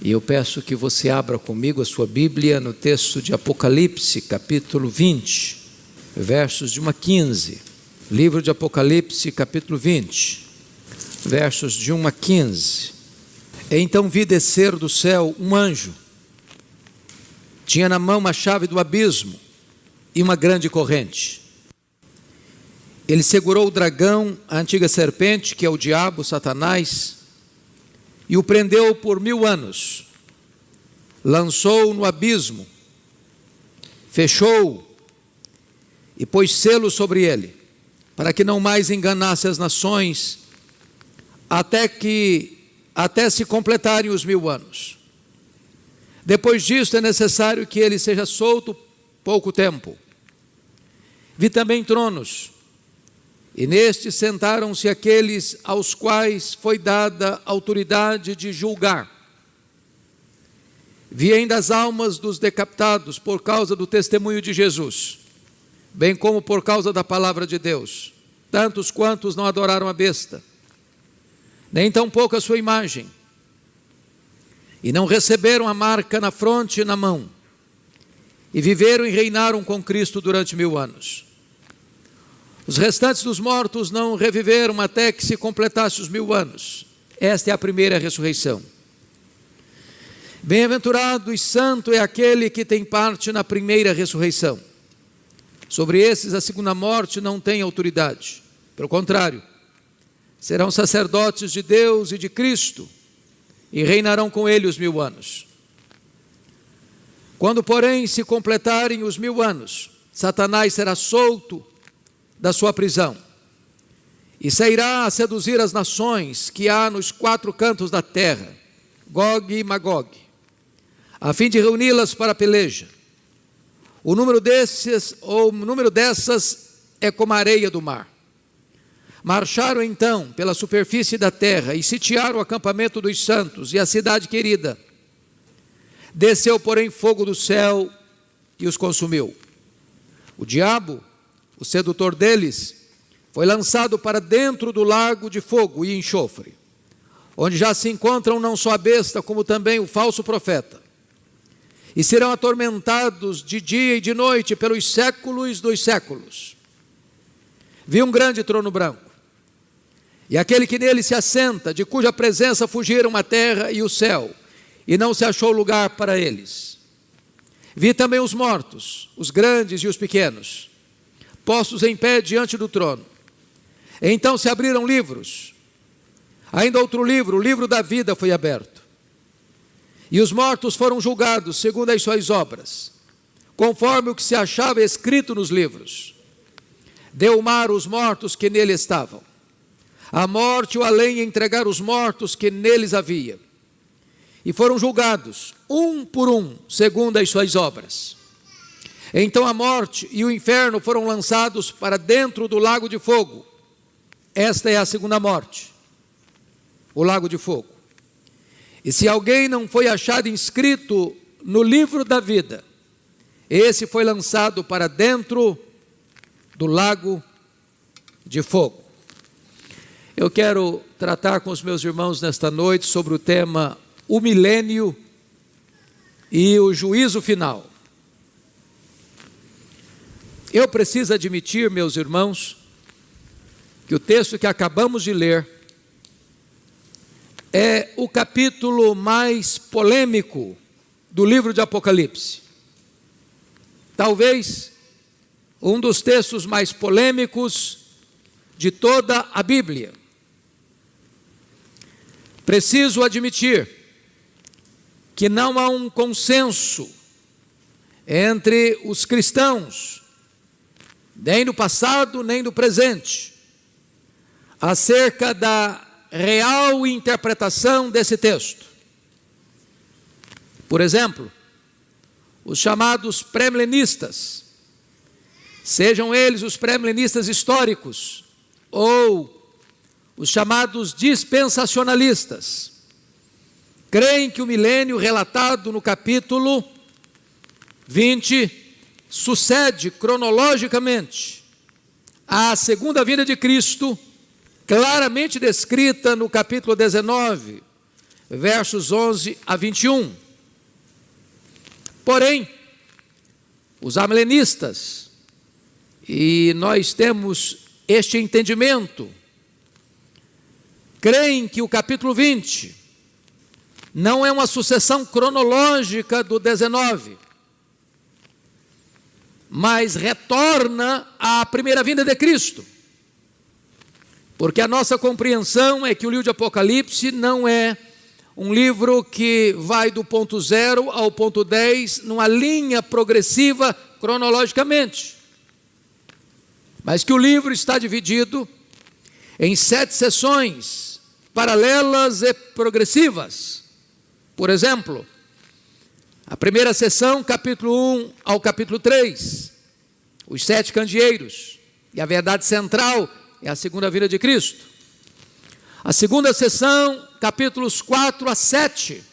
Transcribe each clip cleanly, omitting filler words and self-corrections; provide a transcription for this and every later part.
E eu peço que você abra comigo a sua Bíblia no texto de Apocalipse, capítulo 20, versos de 1 a 15. Livro de Apocalipse, capítulo 20, versos de 1 a 15. Então vi descer do céu um anjo. Tinha na mão uma chave do abismo e uma grande corrente. Ele segurou o dragão, a antiga serpente, que é o diabo, Satanás, e o prendeu por 1000 anos. Lançou-o no abismo, fechou-o e pôs selo sobre ele, para que não mais enganasse as nações, até se completarem os 1000 anos. Depois disso é necessário que ele seja solto pouco tempo. Vi também tronos, e nestes sentaram-se aqueles aos quais foi dada autoridade de julgar. Vi ainda as almas dos decapitados por causa do testemunho de Jesus, bem como por causa da palavra de Deus, tantos quantos não adoraram a besta, nem tampouco a sua imagem, e não receberam a marca na fronte e na mão, e viveram e reinaram com Cristo durante 1000 anos. Os restantes dos mortos não reviveram até que se completasse os 1000 anos. Esta é a primeira ressurreição. Bem-aventurado e santo é aquele que tem parte na primeira ressurreição. Sobre esses a segunda morte não tem autoridade. Pelo contrário, serão sacerdotes de Deus e de Cristo e reinarão com ele os 1000 anos. Quando, porém, se completarem os 1000 anos, Satanás será solto da sua prisão e sairá a seduzir as nações que há nos 4 cantos da terra, Gog e Magog, a fim de reuni-las para a peleja. O número dessas é como a areia do mar. Marcharam então pela superfície da terra e sitiaram o acampamento dos santos e a cidade querida. Desceu, porém, fogo do céu e os consumiu. O diabo, o sedutor deles, foi lançado para dentro do lago de fogo e enxofre, onde já se encontram não só a besta, como também o falso profeta, e serão atormentados de dia e de noite pelos séculos dos séculos. Vi um grande trono branco, e aquele que nele se assenta, de cuja presença fugiram a terra e o céu, e não se achou lugar para eles. Vi também os mortos, os grandes e os pequenos, postos em pé diante do trono. Então se abriram livros. Ainda outro livro, o livro da vida, foi aberto. E os mortos foram julgados segundo as suas obras, conforme o que se achava escrito nos livros. Deu o mar os mortos que nele estavam. A morte e o além entregaram os mortos que neles havia. E foram julgados, um por um, segundo as suas obras. Então a morte e o inferno foram lançados para dentro do lago de fogo. Esta é a segunda morte, o lago de fogo. E se alguém não foi achado inscrito no livro da vida, esse foi lançado para dentro do lago de fogo. Eu quero tratar com os meus irmãos nesta noite sobre o tema o milênio e o juízo final. Eu preciso admitir, meus irmãos, que o texto que acabamos de ler é o capítulo mais polêmico do livro de Apocalipse. Talvez um dos textos mais polêmicos de toda a Bíblia. Preciso admitir que não há um consenso entre os cristãos, nem do passado, nem do presente, acerca da real interpretação desse texto. Por exemplo, os chamados pré-milenistas, sejam eles os pré-milenistas históricos ou os chamados dispensacionalistas, creem que o milênio relatado no capítulo 20 sucede cronologicamente à segunda vinda de Cristo, claramente descrita no capítulo 19, versos 11 a 21. Porém, os amilenistas, e nós temos este entendimento, creem que o capítulo 20 não é uma sucessão cronológica do 19, mas retorna à primeira vinda de Cristo. Porque a nossa compreensão é que o livro de Apocalipse não é um livro que vai do ponto 0 ao ponto 10 numa linha progressiva cronologicamente, mas que o livro está dividido em 7 sessões paralelas e progressivas. Por exemplo, a primeira sessão, capítulo 1 ao capítulo 3, os 7 candeeiros, e a verdade central é a segunda vinda de Cristo. A segunda sessão, capítulos 4 a 7,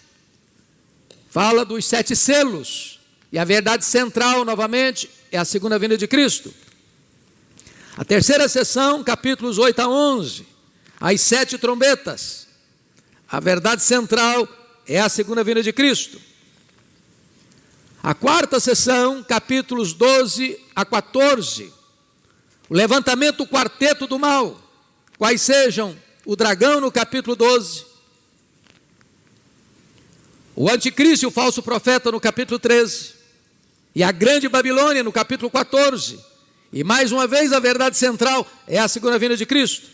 fala dos 7 selos, e a verdade central, novamente, é a segunda vinda de Cristo. A terceira sessão, capítulos 8 a 11, as 7 trombetas, a verdade central é a segunda vinda de Cristo. A quarta sessão, capítulos 12 a 14, o levantamento do quarteto do mal, quais sejam o dragão no capítulo 12, o anticristo e o falso profeta no capítulo 13, e a grande Babilônia no capítulo 14, e mais uma vez a verdade central é a segunda vinda de Cristo.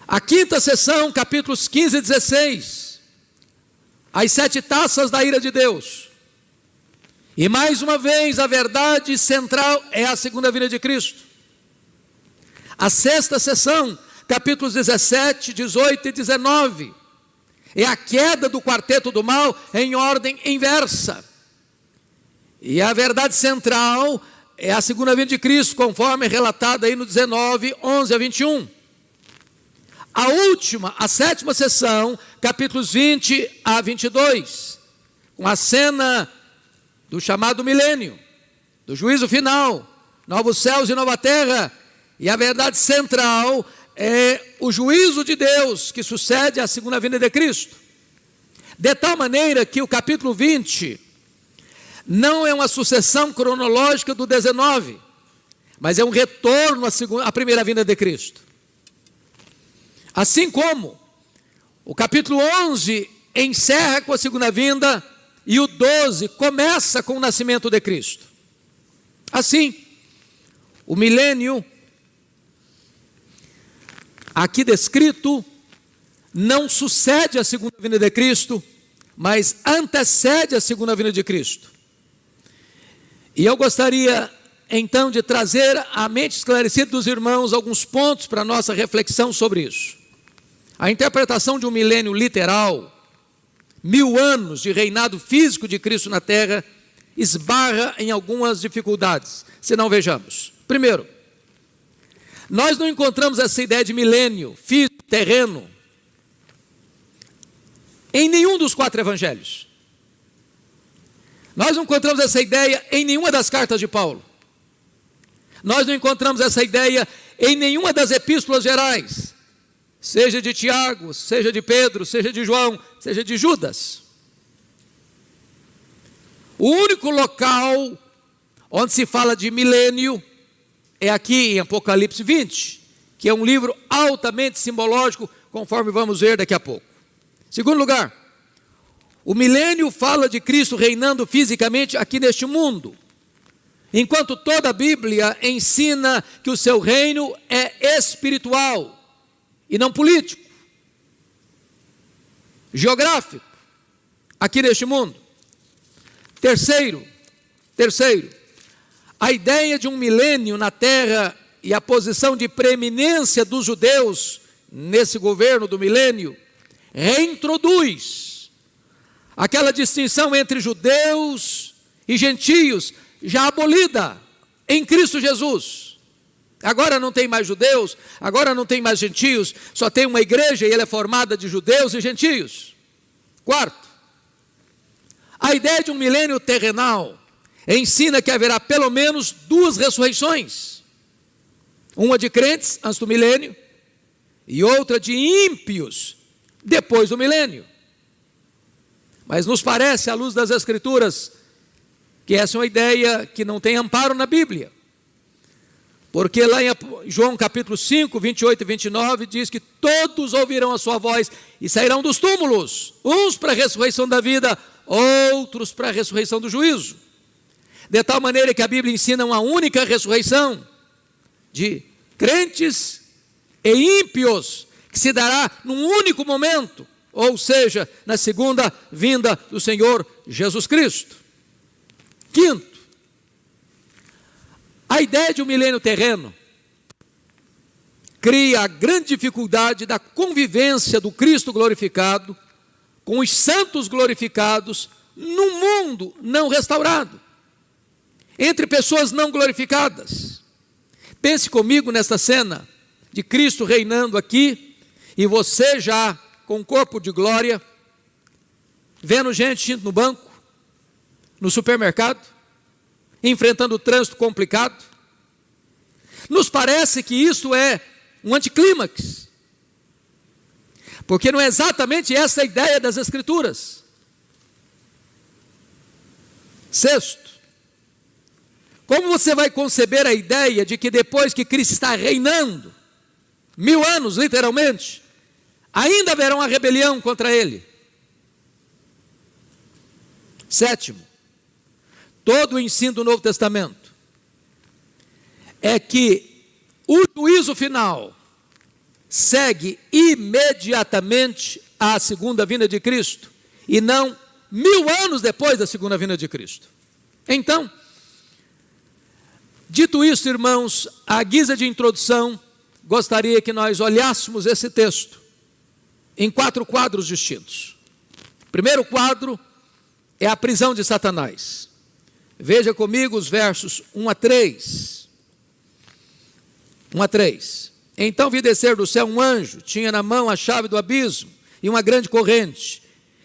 A quinta sessão, capítulos 15 e 16, as 7 taças da ira de Deus, e mais uma vez a verdade central é a segunda vinda de Cristo. A sexta sessão, capítulos 17, 18 e 19, é a queda do quarteto do mal em ordem inversa, e a verdade central é a segunda vinda de Cristo, conforme relatada aí no 19, 11 a 21. A última, a sétima sessão, capítulos 20 a 22, com a cena do chamado milênio, do juízo final, novos céus e nova terra, e a verdade central é o juízo de Deus que sucede à segunda vinda de Cristo. De tal maneira que o capítulo 20 não é uma sucessão cronológica do 19, mas é um retorno à primeira vinda de Cristo. Assim como o capítulo 11 encerra com a segunda vinda e o 12 começa com o nascimento de Cristo. Assim, o milênio aqui descrito não sucede à segunda vinda de Cristo, mas antecede a segunda vinda de Cristo. E eu gostaria então de trazer à mente esclarecida dos irmãos alguns pontos para a nossa reflexão sobre isso. A interpretação de um milênio literal, 1000 anos de reinado físico de Cristo na terra, esbarra em algumas dificuldades, se não vejamos. Primeiro, nós não encontramos essa ideia de milênio físico, terreno, em nenhum dos 4 evangelhos. Nós não encontramos essa ideia em nenhuma das cartas de Paulo. Nós não encontramos essa ideia em nenhuma das epístolas gerais, seja de Tiago, seja de Pedro, seja de João, seja de Judas. O único local onde se fala de milênio é aqui em Apocalipse 20, que é um livro altamente simbológico, conforme vamos ver daqui a pouco. Segundo lugar, o milênio fala de Cristo reinando fisicamente aqui neste mundo, enquanto toda a Bíblia ensina que o seu reino é espiritual e não político, geográfico, aqui neste mundo. Terceiro, a ideia de um milênio na terra e a posição de preeminência dos judeus nesse governo do milênio reintroduz aquela distinção entre judeus e gentios já abolida em Cristo Jesus. Agora não tem mais judeus, agora não tem mais gentios, só tem uma igreja e ela é formada de judeus e gentios. Quarto, a ideia de um milênio terrenal ensina que haverá pelo menos 2 ressurreições. Uma de crentes antes do milênio e outra de ímpios depois do milênio. Mas nos parece, à luz das Escrituras, que essa é uma ideia que não tem amparo na Bíblia. Porque lá em João capítulo 5, 28 e 29, diz que todos ouvirão a sua voz e sairão dos túmulos, uns para a ressurreição da vida, outros para a ressurreição do juízo. De tal maneira que a Bíblia ensina uma única ressurreição de crentes e ímpios, que se dará num único momento, ou seja, na segunda vinda do Senhor Jesus Cristo. Quinto, a ideia de um milênio terreno cria a grande dificuldade da convivência do Cristo glorificado com os santos glorificados num mundo não restaurado, entre pessoas não glorificadas. Pense comigo nesta cena de Cristo reinando aqui e você já com corpo de glória, vendo gente indo no banco, no supermercado, enfrentando o trânsito complicado. Nos parece que isso é um anticlímax, porque não é exatamente essa a ideia das Escrituras. Sexto, como você vai conceber a ideia de que depois que Cristo está reinando, 1000 anos literalmente, ainda haverá uma rebelião contra ele? Sétimo, todo o ensino do Novo Testamento é que o juízo final segue imediatamente à segunda vinda de Cristo, e não 1000 anos depois da segunda vinda de Cristo. Então, dito isso, irmãos, à guisa de introdução, gostaria que nós olhássemos esse texto em 4 quadros distintos. O primeiro quadro é a prisão de Satanás. Veja comigo os versos 1 a 3. 1 a 3. Então vi descer do céu um anjo, tinha na mão a chave do abismo e uma grande corrente.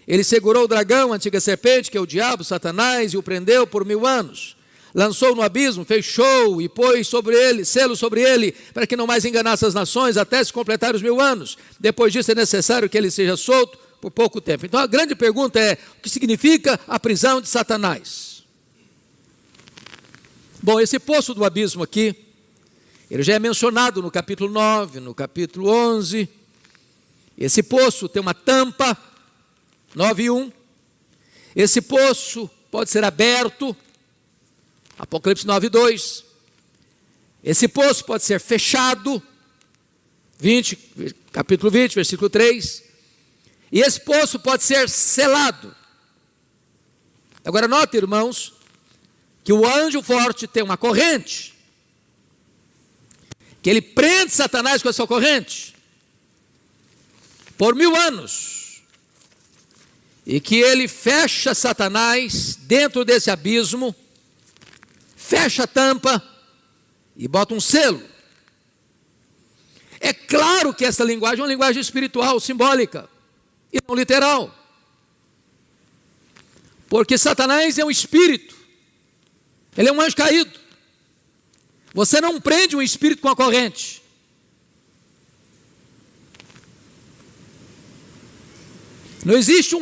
Ele segurou o dragão, a antiga serpente, que é o diabo, Satanás, e o prendeu por 1000 anos. Lançou no abismo, fechou e pôs sobre ele, selo sobre ele, para que não mais enganasse as nações, até se completar os 1000 anos. Depois disso é necessário que ele seja solto por pouco tempo. Então a grande pergunta é, o que significa a prisão de Satanás? Bom, esse poço do abismo aqui, ele já é mencionado no capítulo 9, no capítulo 11. Esse poço tem uma tampa, 9:1. Esse poço pode ser aberto, Apocalipse 9:2. Esse poço pode ser fechado, capítulo 20, versículo 3. E esse poço pode ser selado. Agora note, irmãos, que o anjo forte tem uma corrente, que ele prende Satanás com essa corrente por 1000 anos, e que ele fecha Satanás dentro desse abismo, fecha a tampa e bota um selo. É claro que essa linguagem é uma linguagem espiritual, simbólica, e não literal, porque Satanás é um espírito, ele é um anjo caído. Você não prende um espírito com a corrente. Não existe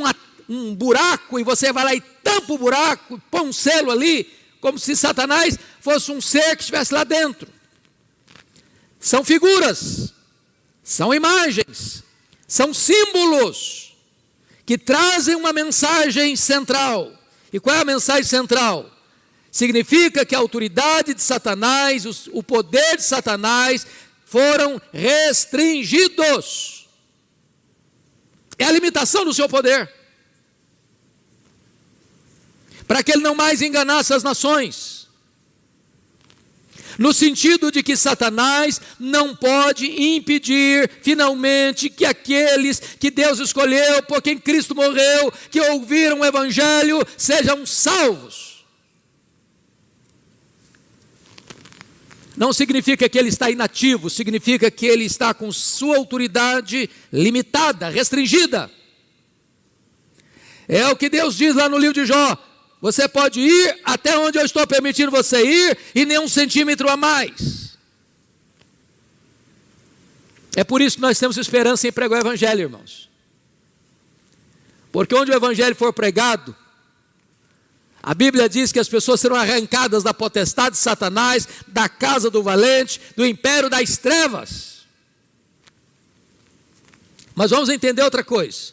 um buraco e você vai lá e tampa o buraco, põe um selo ali, como se Satanás fosse um ser que estivesse lá dentro. São figuras, são imagens, são símbolos que trazem uma mensagem central. E qual é a mensagem central? Significa que a autoridade de Satanás, o poder de Satanás foram restringidos. É a limitação do seu poder, para que ele não mais enganasse as nações, no sentido de que Satanás não pode impedir finalmente que aqueles que Deus escolheu, por quem Cristo morreu, que ouviram o Evangelho, sejam salvos. Não significa que ele está inativo, significa que ele está com sua autoridade limitada, restringida. É o que Deus diz lá no livro de Jó: você pode ir até onde eu estou permitindo você ir, e nem 1 centímetro a mais. É por isso que nós temos esperança em pregar o Evangelho, irmãos. Porque onde o evangelho for pregado, a Bíblia diz que as pessoas serão arrancadas da potestade de Satanás, da casa do valente, do império das trevas. Mas vamos entender outra coisa.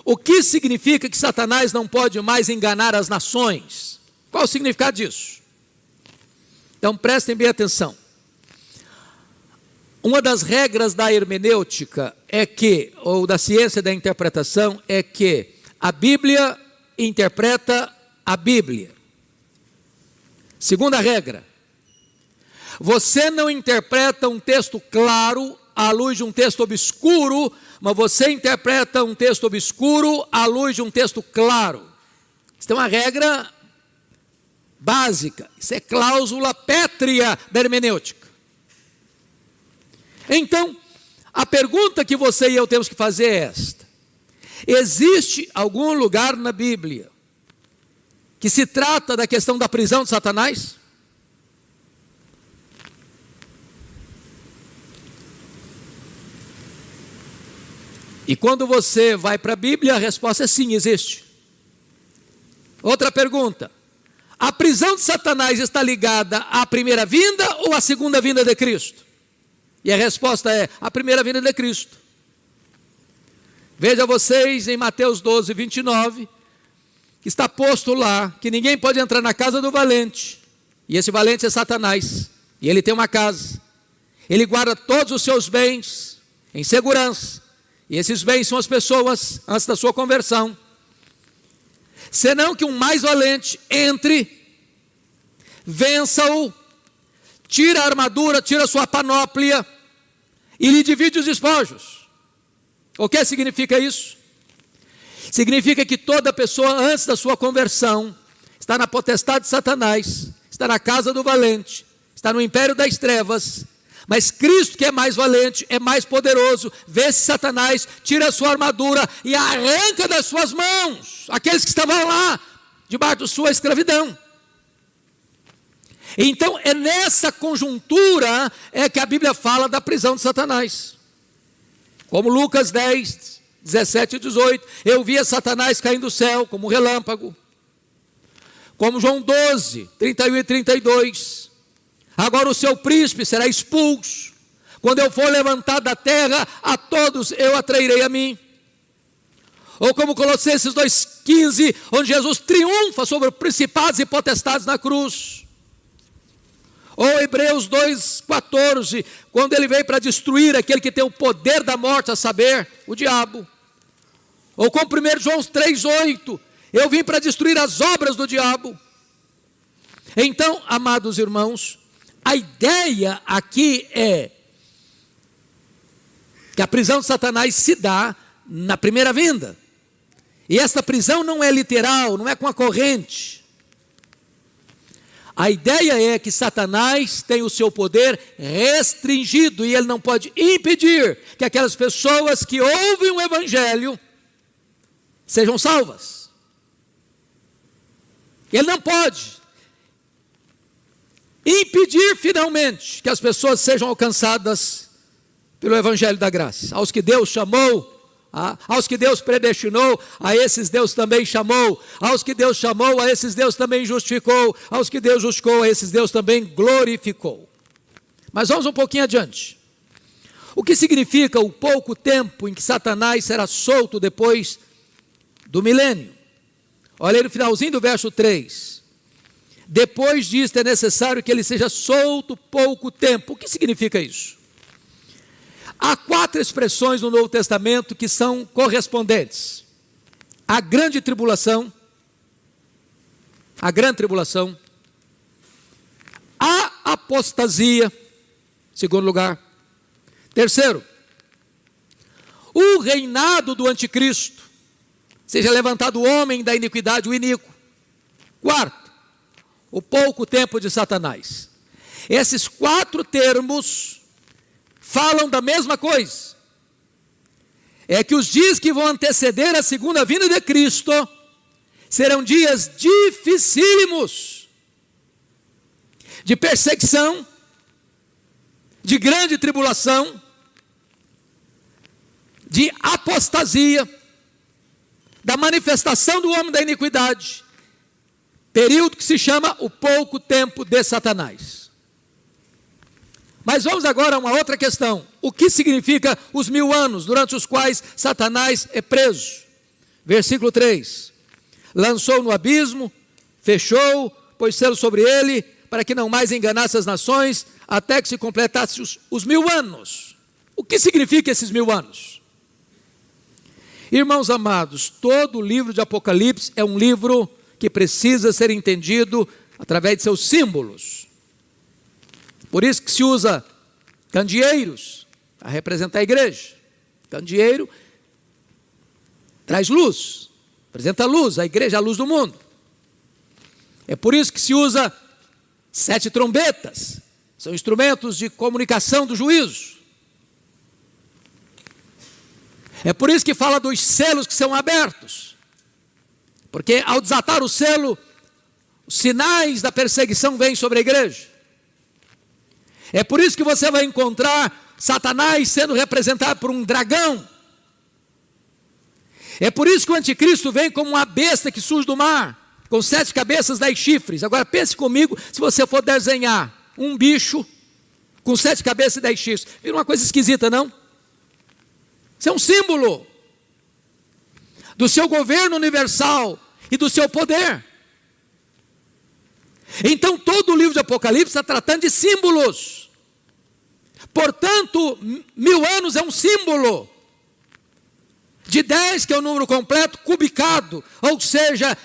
O que significa que Satanás não pode mais enganar as nações? Qual o significado disso? Então prestem bem atenção. Uma das regras da hermenêutica é que, ou da ciência da interpretação, é que a Bíblia interpreta a Bíblia. Segunda regra, você não interpreta um texto claro à luz de um texto obscuro, mas você interpreta um texto obscuro à luz de um texto claro. Isso é uma regra básica, isso é cláusula pétrea da hermenêutica. Então, a pergunta que você e eu temos que fazer é esta: existe algum lugar na Bíblia que se trata da questão da prisão de Satanás? E quando você vai para a Bíblia, a resposta é sim, existe. Outra pergunta: a prisão de Satanás está ligada à primeira vinda ou à segunda vinda de Cristo? E a resposta é a primeira vinda de Cristo. Veja vocês em Mateus 12, 29, que está posto lá que ninguém pode entrar na casa do valente, e esse valente é Satanás, e ele tem uma casa, ele guarda todos os seus bens em segurança, e esses bens são as pessoas antes da sua conversão, senão que um mais valente entre, vença-o, tira a armadura, tira a sua panóplia e lhe divide os despojos. O que significa isso? Significa que toda pessoa antes da sua conversão está na potestade de Satanás, está na casa do valente, está no império das trevas, mas Cristo, que é mais valente, é mais poderoso, vence Satanás, tira a sua armadura e arranca das suas mãos aqueles que estavam lá debaixo de sua escravidão. Então é nessa conjuntura que a Bíblia fala da prisão de Satanás. Como Lucas 10, 17 e 18, eu via Satanás caindo do céu como um relâmpago. Como João 12, 31 e 32, agora o seu príncipe será expulso. Quando eu for levantado da terra, a todos eu atrairei a mim. Ou como Colossenses 2,15, onde Jesus triunfa sobre principados e potestades na cruz. Ou Hebreus 2,14, quando ele veio para destruir aquele que tem o poder da morte, a saber, o diabo. Ou como 1 João 3,8, eu vim para destruir as obras do diabo. Então, amados irmãos, a ideia aqui é que a prisão de Satanás se dá na primeira vinda. E essa prisão não é literal, não é com a corrente. A ideia é que Satanás tem o seu poder restringido e ele não pode impedir que aquelas pessoas que ouvem o evangelho sejam salvas. Ele não pode impedir finalmente que as pessoas sejam alcançadas pelo evangelho da graça. Aos que Deus chamou, aos que Deus predestinou, a esses Deus também chamou. Aos que Deus chamou, a esses Deus também justificou. Aos que Deus justificou, a esses Deus também glorificou. Mas vamos um pouquinho adiante. O que significa o pouco tempo em que Satanás será solto depois do milênio? Olha aí no finalzinho do verso 3. Depois disto é necessário que ele seja solto pouco tempo. O que significa isso? Há 4 expressões no Novo Testamento que são correspondentes. A grande tribulação, a apostasia, segundo lugar. Terceiro, o reinado do anticristo, seja levantado o homem da iniquidade, o iníquo. Quarto, o pouco tempo de Satanás. Esses 4 termos falam da mesma coisa. É que os dias que vão anteceder a segunda vinda de Cristo serão dias dificílimos, de perseguição, de grande tribulação, de apostasia, da manifestação do homem da iniquidade, período que se chama o pouco tempo de Satanás. Mas vamos agora a uma outra questão. O que significa os 1000 anos durante os quais Satanás é preso? Versículo 3. Lançou no abismo, fechou, pôs selo sobre ele, para que não mais enganasse as nações, até que se completasse os 1000 anos. O que significa esses 1000 anos? Irmãos amados, todo o livro de Apocalipse é um livro que precisa ser entendido através de seus símbolos. Por isso que se usa candeeiros para representar a igreja. Candeeiro traz luz, apresenta luz, a igreja é a luz do mundo. É por isso que se usa 7 trombetas, são instrumentos de comunicação do juízo. É por isso que fala dos selos que são abertos, porque ao desatar o selo, os sinais da perseguição vêm sobre a igreja. É por isso que você vai encontrar Satanás sendo representado por um dragão. É por isso que o anticristo vem como uma besta que surge do mar, com 7 cabeças, 10 chifres. Agora pense comigo, se você for desenhar um bicho com 7 cabeças e 10 chifres, vira uma coisa esquisita, não? Isso é um símbolo do seu governo universal e do seu poder. Então todo o livro de Apocalipse está tratando de símbolos. Portanto, 1000 anos é um símbolo de 10, que é o número completo, cubicado, ou seja,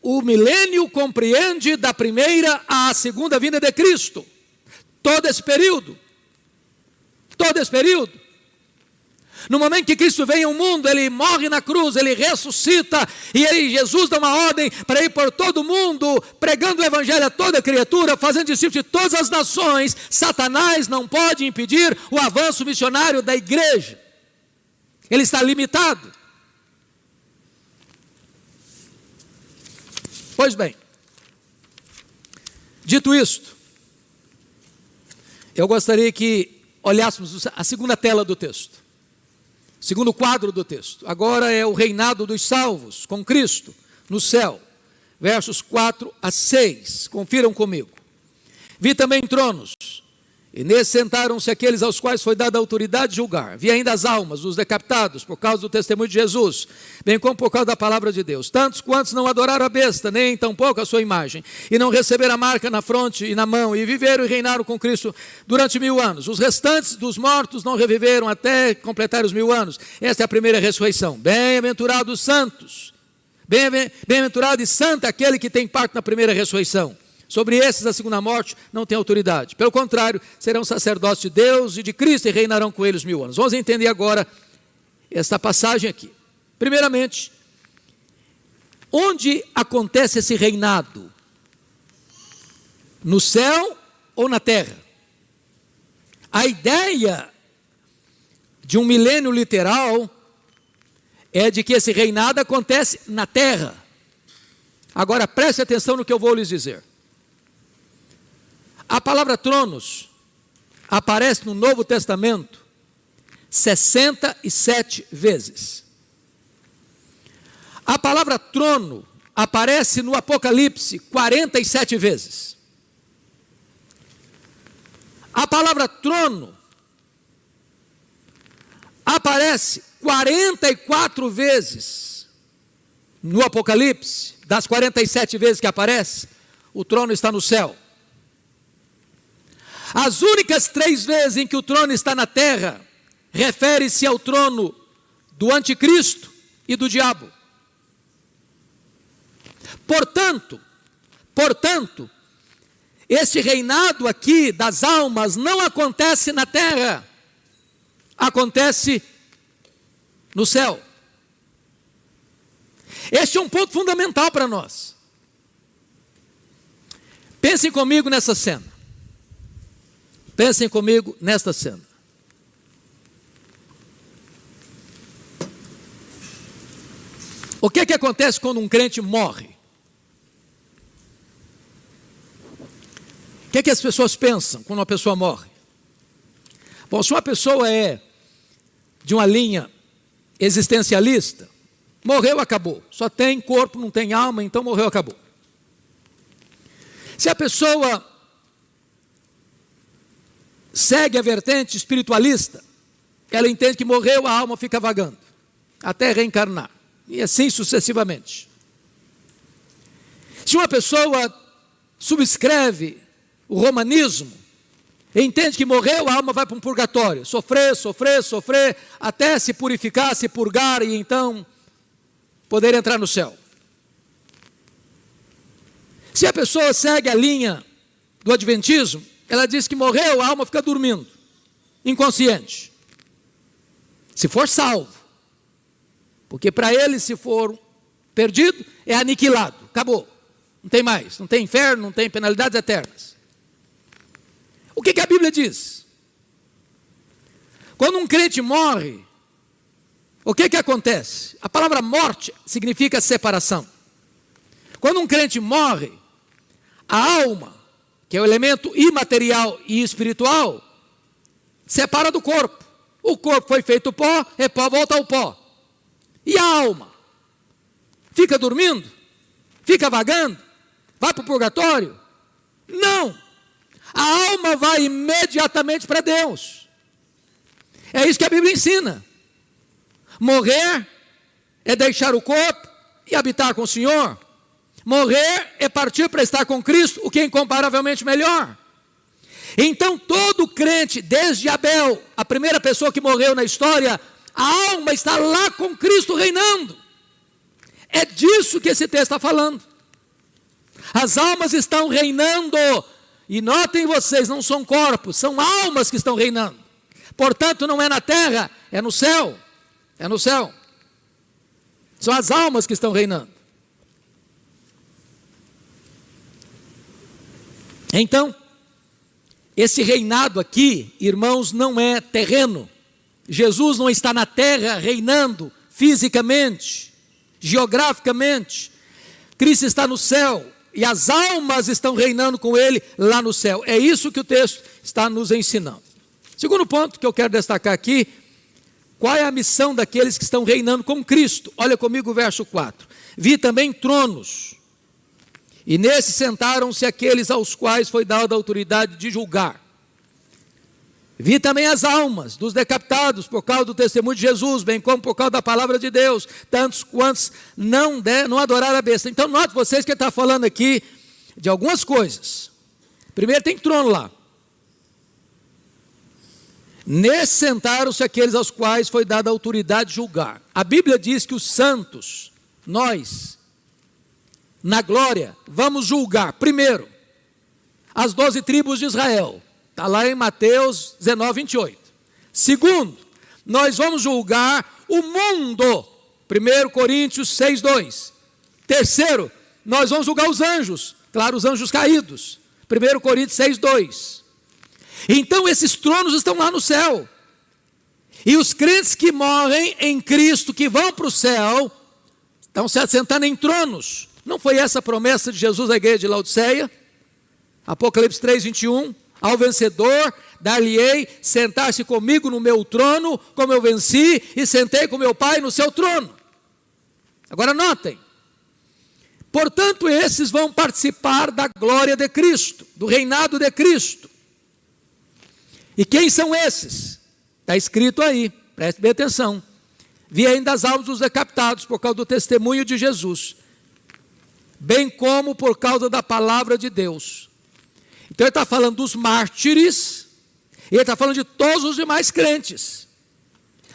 o milênio compreende da primeira à segunda vinda de Cristo, todo esse período, no momento que Cristo vem ao mundo, ele morre na cruz, ele ressuscita, e Jesus dá uma ordem para ir por todo mundo, pregando o evangelho a toda criatura, fazendo discípulos de todas as nações. Satanás não pode impedir o avanço missionário da igreja, ele está limitado. Pois bem, dito isto, eu gostaria que olhássemos a segunda tela do texto. Segundo quadro do texto, agora é o reinado dos salvos com Cristo no céu, versos 4 a 6, confiram comigo. Vi também tronos, e nesses sentaram-se aqueles aos quais foi dada a autoridade de julgar. Vi ainda as almas dos decapitados por causa do testemunho de Jesus, bem como por causa da palavra de Deus. Tantos quantos não adoraram a besta, nem tampouco a sua imagem, e não receberam a marca na fronte e na mão, e viveram e reinaram com Cristo durante 1000 anos. Os restantes dos mortos não reviveram até completar os 1000 anos. Esta é a primeira ressurreição. Bem-aventurados os santos, bem-aventurado e santo aquele que tem parte na primeira ressurreição. Sobre esses a segunda morte não tem autoridade. Pelo contrário, serão sacerdotes de Deus e de Cristo e reinarão com ele os 1000 anos. Vamos entender agora esta passagem aqui. Primeiramente, onde acontece esse reinado? No céu ou na terra? A ideia de um milênio literal é de que esse reinado acontece na terra. Agora preste atenção no que eu vou lhes dizer. A palavra tronos aparece no Novo Testamento 67 vezes. A palavra trono aparece no Apocalipse 47 vezes. A palavra trono aparece 44 vezes no Apocalipse. Das 47 vezes que aparece, o trono está no céu. As únicas 3 vezes em que o trono está na terra, refere-se ao trono do anticristo e do diabo. Portanto, este reinado aqui das almas não acontece na terra, acontece no céu. Este é um ponto fundamental para nós. Pensem comigo nessa cena. Pensem comigo nesta cena. O que acontece quando um crente morre? O que as pessoas pensam quando uma pessoa morre? Bom, se uma pessoa é de uma linha existencialista, Morreu, acabou. Só tem corpo, não tem alma, então morreu, acabou. Se a pessoa segue a vertente espiritualista, ela entende que morreu, a alma fica vagando, até reencarnar, e assim sucessivamente. Se uma pessoa subscreve o romanismo, entende que morreu, a alma vai para um purgatório, sofrer, até se purificar, se purgar, e então poder entrar no céu. Se a pessoa segue a linha do adventismo, ela diz que morreu, a alma fica dormindo, inconsciente. Se for salvo. Porque para ele, se for perdido, é aniquilado, acabou. Não tem mais, não tem inferno, não tem penalidades eternas. O que a Bíblia diz? Quando um crente morre, o que acontece? A palavra morte significa separação. Quando um crente morre, a alma, que é o elemento imaterial e espiritual, separa do corpo. O corpo foi feito pó, é pó, volta ao pó. E a alma? Fica dormindo? Fica vagando? Vai para o purgatório? Não! A alma vai imediatamente para Deus. É isso que a Bíblia ensina. Morrer é deixar o corpo e habitar com o Senhor. Morrer é partir para estar com Cristo, o que é incomparavelmente melhor. Então todo crente, desde Abel, a primeira pessoa que morreu na história, a alma está lá com Cristo reinando. É disso que esse texto está falando. As almas estão reinando. E notem vocês, não são corpos, são almas que estão reinando. Portanto, não é na terra, é no céu. É no céu. São as almas que estão reinando. Então, esse reinado aqui, irmãos, não é terreno. Jesus não está na terra reinando fisicamente, geograficamente. Cristo está no céu e as almas estão reinando com Ele lá no céu. É isso que o texto está nos ensinando. Segundo ponto que eu quero destacar aqui, qual é a missão daqueles que estão reinando com Cristo? Olha comigo o verso 4. Vi também tronos, e nesses sentaram-se aqueles aos quais foi dada a autoridade de julgar. Vi também as almas dos decapitados por causa do testemunho de Jesus, bem como por causa da palavra de Deus, tantos quantos não adoraram a besta. Então note vocês que ele está falando aqui de algumas coisas. Primeiro tem trono lá. Nesse sentaram-se aqueles aos quais foi dada a autoridade de julgar. A Bíblia diz que os santos, nós, na glória, vamos julgar, primeiro, as 12 tribos de Israel. Está lá em Mateus 19, 28. Segundo, nós vamos julgar o mundo. 1 Coríntios 6, 2. Terceiro, nós vamos julgar os anjos. Claro, os anjos caídos. 1 Coríntios 6, 2. Então esses tronos estão lá no céu. E os crentes que morrem em Cristo, que vão para o céu, estão se assentando em tronos. Não foi essa a promessa de Jesus à igreja de Laodiceia? Apocalipse 3, 21. Ao vencedor, dar-lhe-ei sentar-se comigo no meu trono, como eu venci e sentei com meu Pai no seu trono. Agora notem. Portanto, esses vão participar da glória de Cristo, do reinado de Cristo. E quem são esses? Está escrito aí, preste bem atenção. Vi ainda as almas dos decapitados por causa do testemunho de Jesus, bem como por causa da palavra de Deus. Então ele está falando dos mártires, e ele está falando de todos os demais crentes.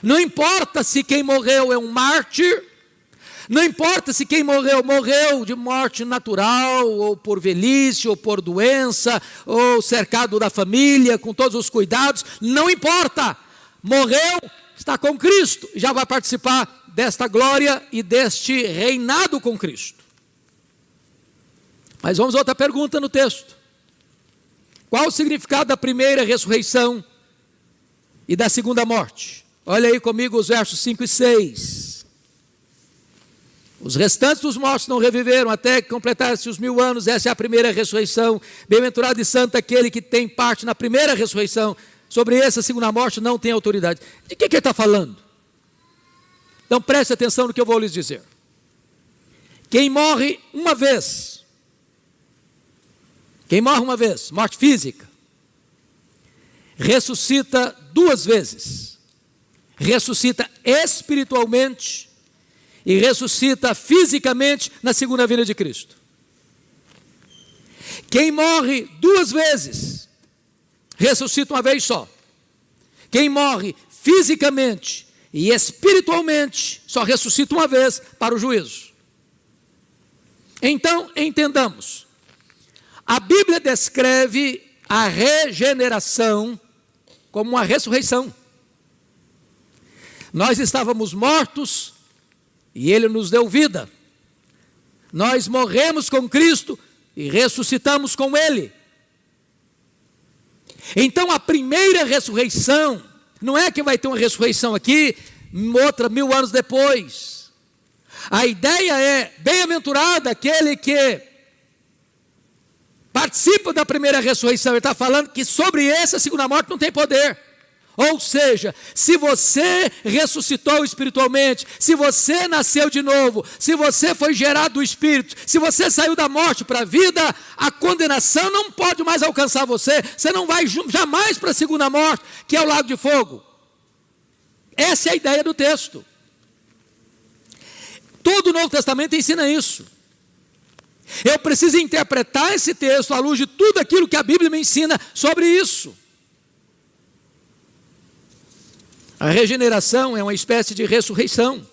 Não importa se quem morreu é um mártir, não importa se quem morreu de morte natural, ou por velhice, ou por doença, ou cercado da família, com todos os cuidados, não importa. Morreu, está com Cristo, já vai participar desta glória e deste reinado com Cristo. Mas vamos a outra pergunta no texto. Qual o significado da primeira ressurreição e da segunda morte? Olha aí comigo os versos 5 e 6. Os restantes dos mortos não reviveram até que completasse os 1000 anos. Essa é a primeira ressurreição. Bem-aventurado e santo aquele que tem parte na primeira ressurreição. Sobre essa segunda morte não tem autoridade. De que ele está falando? Então preste atenção no que eu vou lhes dizer. Quem morre uma vez, morte física, ressuscita 2 vezes. Ressuscita espiritualmente e ressuscita fisicamente na segunda vinda de Cristo. Quem morre 2 vezes, ressuscita uma vez só. Quem morre fisicamente e espiritualmente, só ressuscita uma vez para o juízo. Então, entendamos. A Bíblia descreve a regeneração como uma ressurreição. Nós estávamos mortos e Ele nos deu vida. Nós morremos com Cristo e ressuscitamos com Ele. Então a primeira ressurreição, não é que vai ter uma ressurreição aqui, outra 1000 anos depois. A ideia é, bem-aventurado aquele que participa da primeira ressurreição. Ele está falando que sobre essa segunda morte não tem poder. Ou seja, se você ressuscitou espiritualmente, se você nasceu de novo, se você foi gerado do Espírito, se você saiu da morte para a vida, a condenação não pode mais alcançar você. Você não vai jamais para a segunda morte, que é o lago de fogo. Essa é a ideia do texto. Todo o Novo Testamento ensina isso. Eu preciso interpretar esse texto à luz de tudo aquilo que a Bíblia me ensina sobre isso. A regeneração é uma espécie de ressurreição.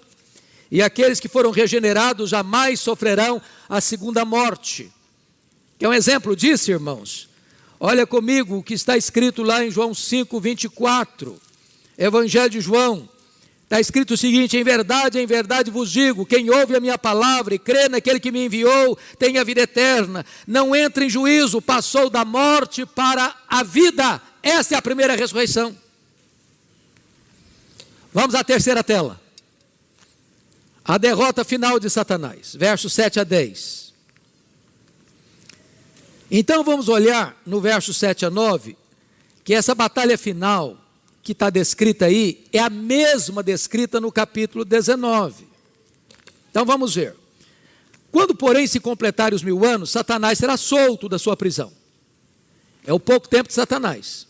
E aqueles que foram regenerados jamais sofrerão a segunda morte. Que é um exemplo disso, irmãos. Olha comigo o que está escrito lá em João 5, 24. Evangelho de João. Está escrito o seguinte: em verdade vos digo, quem ouve a minha palavra e crê naquele que me enviou, tem a vida eterna. Não entra em juízo, passou da morte para a vida. Essa é a primeira ressurreição. Vamos à terceira tela. A derrota final de Satanás, versos 7 a 10. Então vamos olhar no verso 7 a 9, que essa batalha final que está descrita aí, é a mesma descrita no capítulo 19. Então vamos ver. Quando, porém, se completarem os 1000 anos, Satanás será solto da sua prisão. É o pouco tempo de Satanás.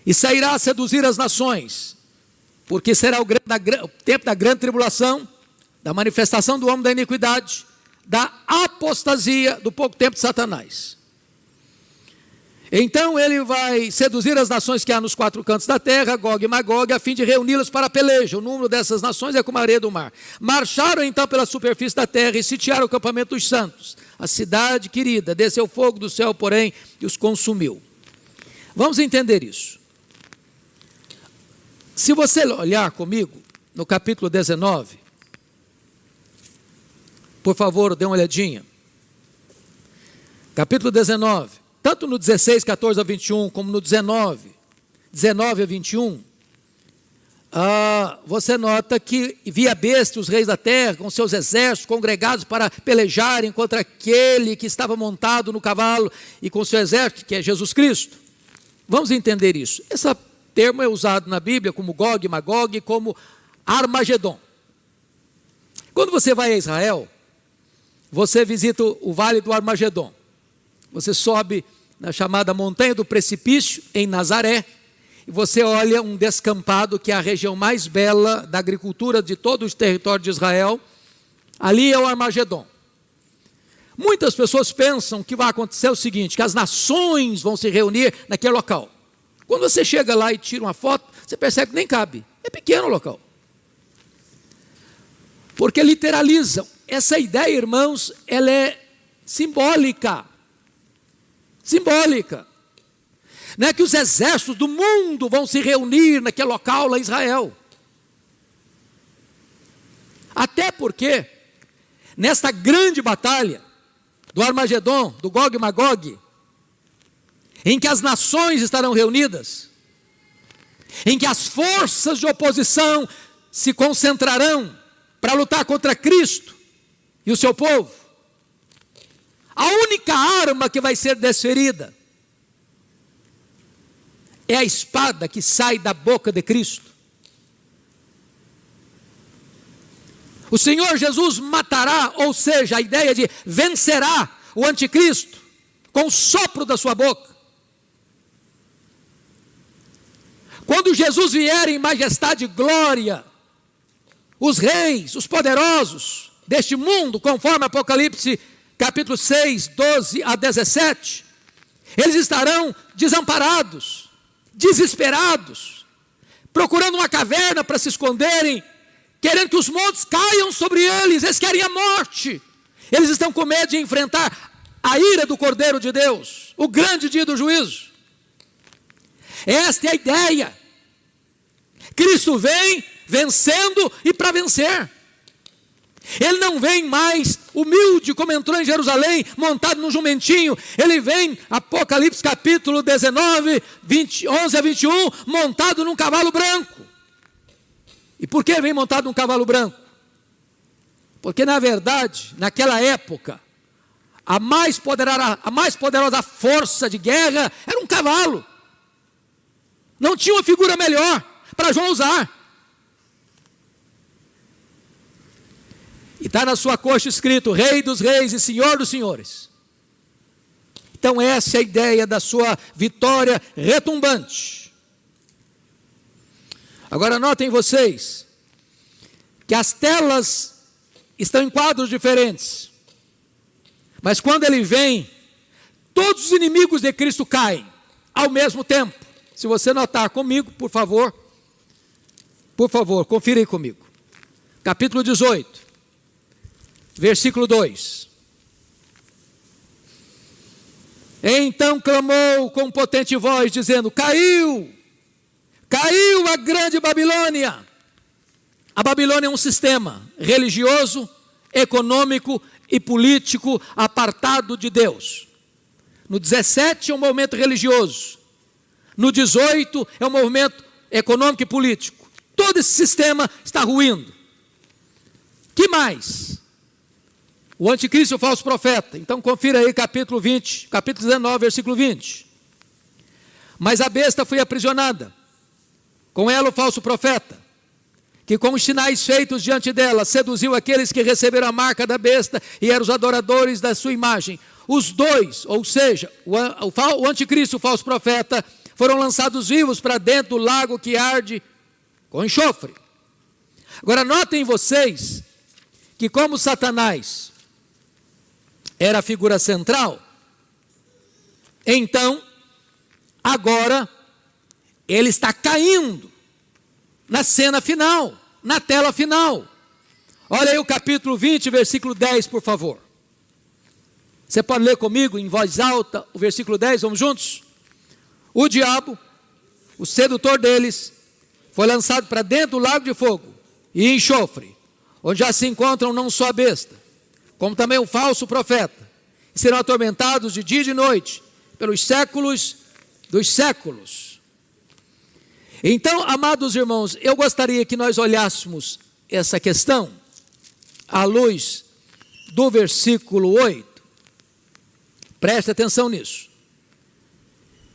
E sairá a seduzir as nações, porque será o tempo da grande tribulação, da manifestação do homem da iniquidade, da apostasia, do pouco tempo de Satanás. Então ele vai seduzir as nações que há nos 4 cantos da terra, Gog e Magog, a fim de reuni-las para a peleja. O número dessas nações é como a areia do mar. Marcharam então pela superfície da terra e sitiaram o acampamento dos santos. A cidade querida, desceu fogo do céu, porém, e os consumiu. Vamos entender isso. Se você olhar comigo no capítulo 19, por favor, dê uma olhadinha. Capítulo 19, tanto no 16, 14 a 21, como no 19 a 21, você nota que via besta os reis da terra, com seus exércitos congregados para pelejarem contra aquele que estava montado no cavalo e com seu exército, que é Jesus Cristo. Vamos entender isso. Esse termo é usado na Bíblia como Gog, Magog, como Armagedon. Quando você vai a Israel, você visita o vale do Armagedon. Você sobe na chamada Montanha do Precipício, em Nazaré, e você olha um descampado, que é a região mais bela da agricultura de todo o território de Israel. Ali é o Armagedon. Muitas pessoas pensam que vai acontecer o seguinte, que as nações vão se reunir naquele local. Quando você chega lá e tira uma foto, você percebe que nem cabe. É pequeno o local. Porque literalizam. Essa ideia, irmãos, ela é simbólica. Simbólica. Não é que os exércitos do mundo vão se reunir naquele local lá em Israel. Até porque, nesta grande batalha do Armagedon, do Gog e Magog, em que as nações estarão reunidas, em que as forças de oposição se concentrarão para lutar contra Cristo e o seu povo, a única arma que vai ser desferida é a espada que sai da boca de Cristo. O Senhor Jesus matará, ou seja, a ideia de vencerá o anticristo com o sopro da sua boca. Quando Jesus vier em majestade e glória, os reis, os poderosos deste mundo, conforme Apocalipse capítulo 6, 12 a 17, eles estarão desamparados, desesperados, procurando uma caverna para se esconderem, querendo que os montes caiam sobre eles. Eles querem a morte. Eles estão com medo de enfrentar a ira do Cordeiro de Deus, o grande dia do juízo. Esta é a ideia. Cristo vem vencendo e para vencer. Ele não vem mais humilde como entrou em Jerusalém, montado num jumentinho. Ele vem, Apocalipse capítulo 19, 11 a 21, montado num cavalo branco. E por que vem montado num cavalo branco? Porque na verdade, naquela época, a mais poderosa força de guerra era um cavalo. Não tinha uma figura melhor para João usar. E está na sua coxa escrito: Rei dos reis e Senhor dos senhores. Então essa é a ideia da sua vitória retumbante. Agora notem vocês que as telas estão em quadros diferentes. Mas quando ele vem, todos os inimigos de Cristo caem ao mesmo tempo. Se você notar comigo, por favor, confira aí comigo. Capítulo 18, versículo 2. Então clamou com potente voz, dizendo: caiu a grande Babilônia. A Babilônia é um sistema religioso, econômico e político apartado de Deus. No 17 é um movimento religioso. No 18 é um movimento econômico e político. Todo esse sistema está ruindo. Que mais? O anticristo e o falso profeta. Então confira aí capítulo 20, capítulo 19, versículo 20. Mas a besta foi aprisionada, com ela o falso profeta, que com os sinais feitos diante dela, seduziu aqueles que receberam a marca da besta e eram os adoradores da sua imagem. Os dois, ou seja, o anticristo e o falso profeta, foram lançados vivos para dentro do lago que arde com enxofre. Agora notem vocês que como Satanás era a figura central, então agora ele está caindo na cena final, na tela final. Olha aí o capítulo 20, versículo 10, por favor. Você pode ler comigo em voz alta o versículo 10, vamos juntos? O diabo, o sedutor deles, foi lançado para dentro do lago de fogo e enxofre, onde já se encontram não só a besta, como também o falso profeta, e serão atormentados de dia e de noite, pelos séculos dos séculos. Então, amados irmãos, eu gostaria que nós olhássemos essa questão à luz do versículo 8. Preste atenção nisso.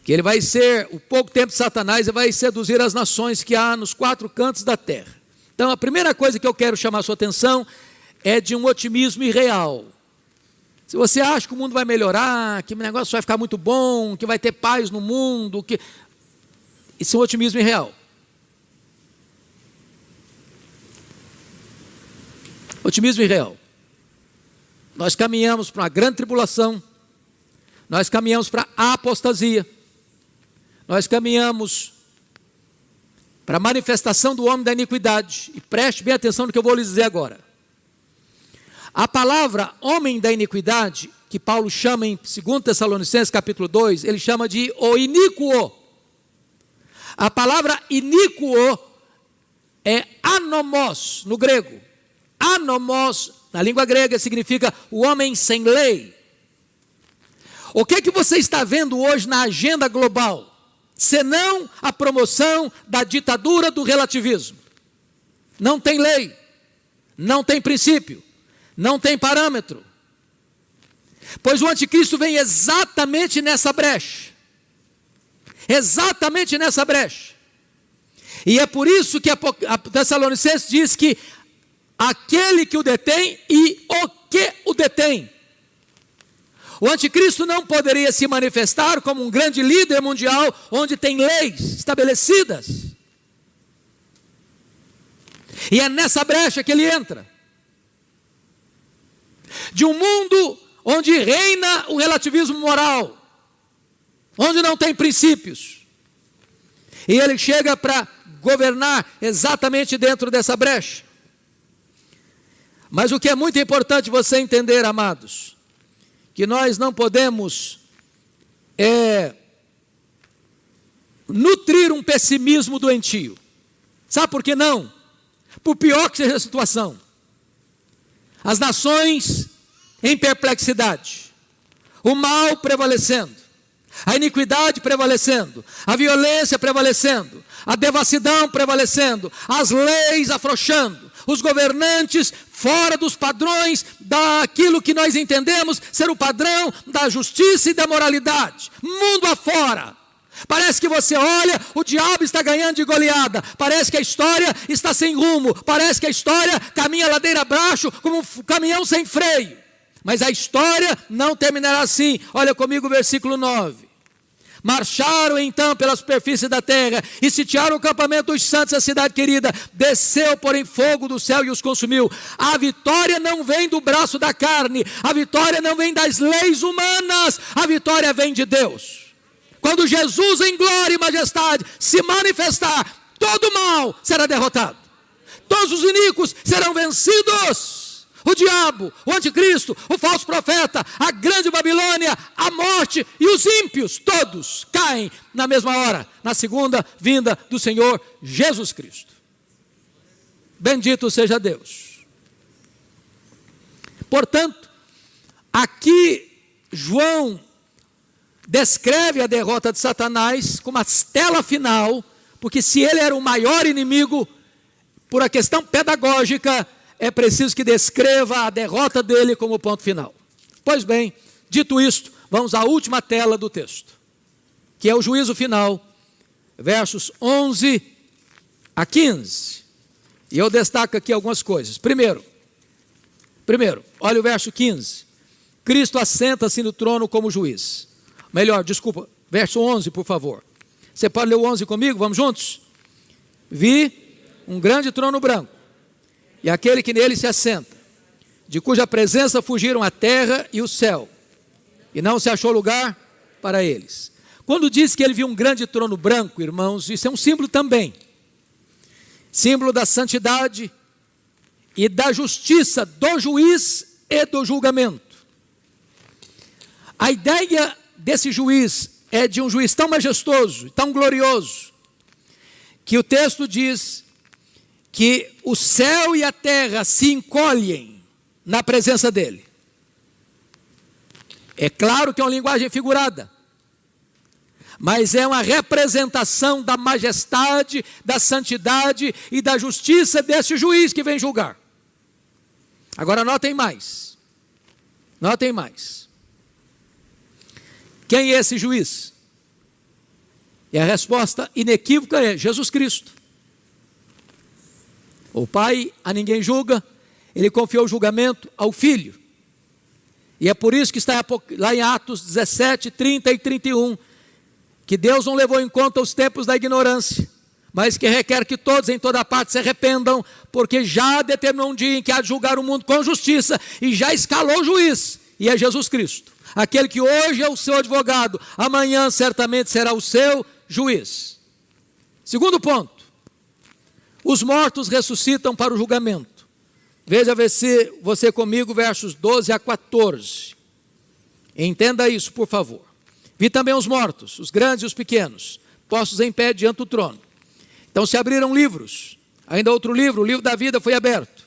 Que ele vai ser, o pouco tempo de Satanás, ele vai seduzir as nações que há nos quatro cantos da terra. Então, a primeira coisa que eu quero chamar a sua atenção é de um otimismo irreal. Se você acha que o mundo vai melhorar, que o negócio vai ficar muito bom, que vai ter paz no mundo, isso é um otimismo irreal. Otimismo irreal. Nós caminhamos para uma grande tribulação, nós caminhamos para a apostasia, nós caminhamos para a manifestação do homem da iniquidade. E preste bem atenção no que eu vou lhes dizer agora. A palavra homem da iniquidade, que Paulo chama em 2 Tessalonicenses capítulo 2, ele chama de o iníquo. A palavra iníquo é anomos no grego. Anomos, na língua grega, significa o homem sem lei. O que é que você está vendo hoje na agenda global? Senão a promoção da ditadura do relativismo. Não tem lei, não tem princípio, não tem parâmetro. Pois o anticristo vem exatamente nessa brecha. Exatamente nessa brecha. E é por isso que a Tessalonicenses diz que aquele que o detém e o que o detém. O anticristo não poderia se manifestar como um grande líder mundial, onde tem leis estabelecidas. E é nessa brecha que ele entra. De um mundo onde reina o relativismo moral, onde não tem princípios. E ele chega para governar exatamente dentro dessa brecha. Mas o que é muito importante você entender, amados, que nós não podemos nutrir um pessimismo doentio. Sabe por que não? Por pior que seja a situação. As nações em perplexidade, o mal prevalecendo, a iniquidade prevalecendo, a violência prevalecendo, a devassidão prevalecendo, as leis afrouxando, os governantes fora dos padrões daquilo que nós entendemos ser o padrão da justiça e da moralidade, mundo afora. Parece que você olha, o diabo está ganhando de goleada, parece que a história está sem rumo, parece que a história caminha ladeira abaixo como um caminhão sem freio. Mas a história não terminará assim. Olha comigo o versículo 9. Marcharam então pela superfície da terra e sitiaram o campamento dos santos, a cidade querida. Desceu, porém, fogo do céu e os consumiu. A vitória não vem do braço da carne, a vitória não vem das leis humanas, a vitória vem de Deus. Quando Jesus em glória e majestade se manifestar, todo mal será derrotado, todos os iníquos serão vencidos. O diabo, o anticristo, o falso profeta, a grande Babilônia, a morte e os ímpios, todos caem na mesma hora, na segunda vinda do Senhor Jesus Cristo. Bendito seja Deus. Portanto, aqui João descreve a derrota de Satanás como a tela final, porque se ele era o maior inimigo, por a questão pedagógica, é preciso que descreva a derrota dele como ponto final. Pois bem, dito isto, vamos à última tela do texto, que é o juízo final, versos 11 a 15. E eu destaco aqui algumas coisas. Primeiro, olha o verso 15. Cristo assenta-se no trono como juiz. Verso 11, por favor. Você pode ler o 11 comigo? Vamos juntos? Vi um grande trono branco, e aquele que nele se assenta, de cuja presença fugiram a terra e o céu, e não se achou lugar para eles. Quando diz que ele viu um grande trono branco, irmãos, isso é um símbolo também. Símbolo da santidade e da justiça do juiz e do julgamento. A ideia desse juiz é de um juiz tão majestoso, tão glorioso, que o texto diz que o céu e a terra se encolhem na presença dele. É claro que é uma linguagem figurada, mas é uma representação da majestade, da santidade e da justiça desse juiz que vem julgar. Agora notem mais. Quem é esse juiz? E a resposta inequívoca é Jesus Cristo. O Pai a ninguém julga, ele confiou o julgamento ao Filho. E é por isso que está lá em Atos 17, 30 e 31, que Deus não levou em conta os tempos da ignorância, mas que requer que todos em toda parte se arrependam, porque já determinou um dia em que há de julgar o mundo com justiça, e já escalou o juiz, e é Jesus Cristo. Aquele que hoje é o seu advogado, amanhã certamente será o seu juiz. Segundo ponto. Os mortos ressuscitam para o julgamento. Veja você comigo, versos 12 a 14. Entenda isso, por favor. Vi também os mortos, os grandes e os pequenos, postos em pé diante do trono. Então se abriram livros. Ainda outro livro, o livro da vida, foi aberto.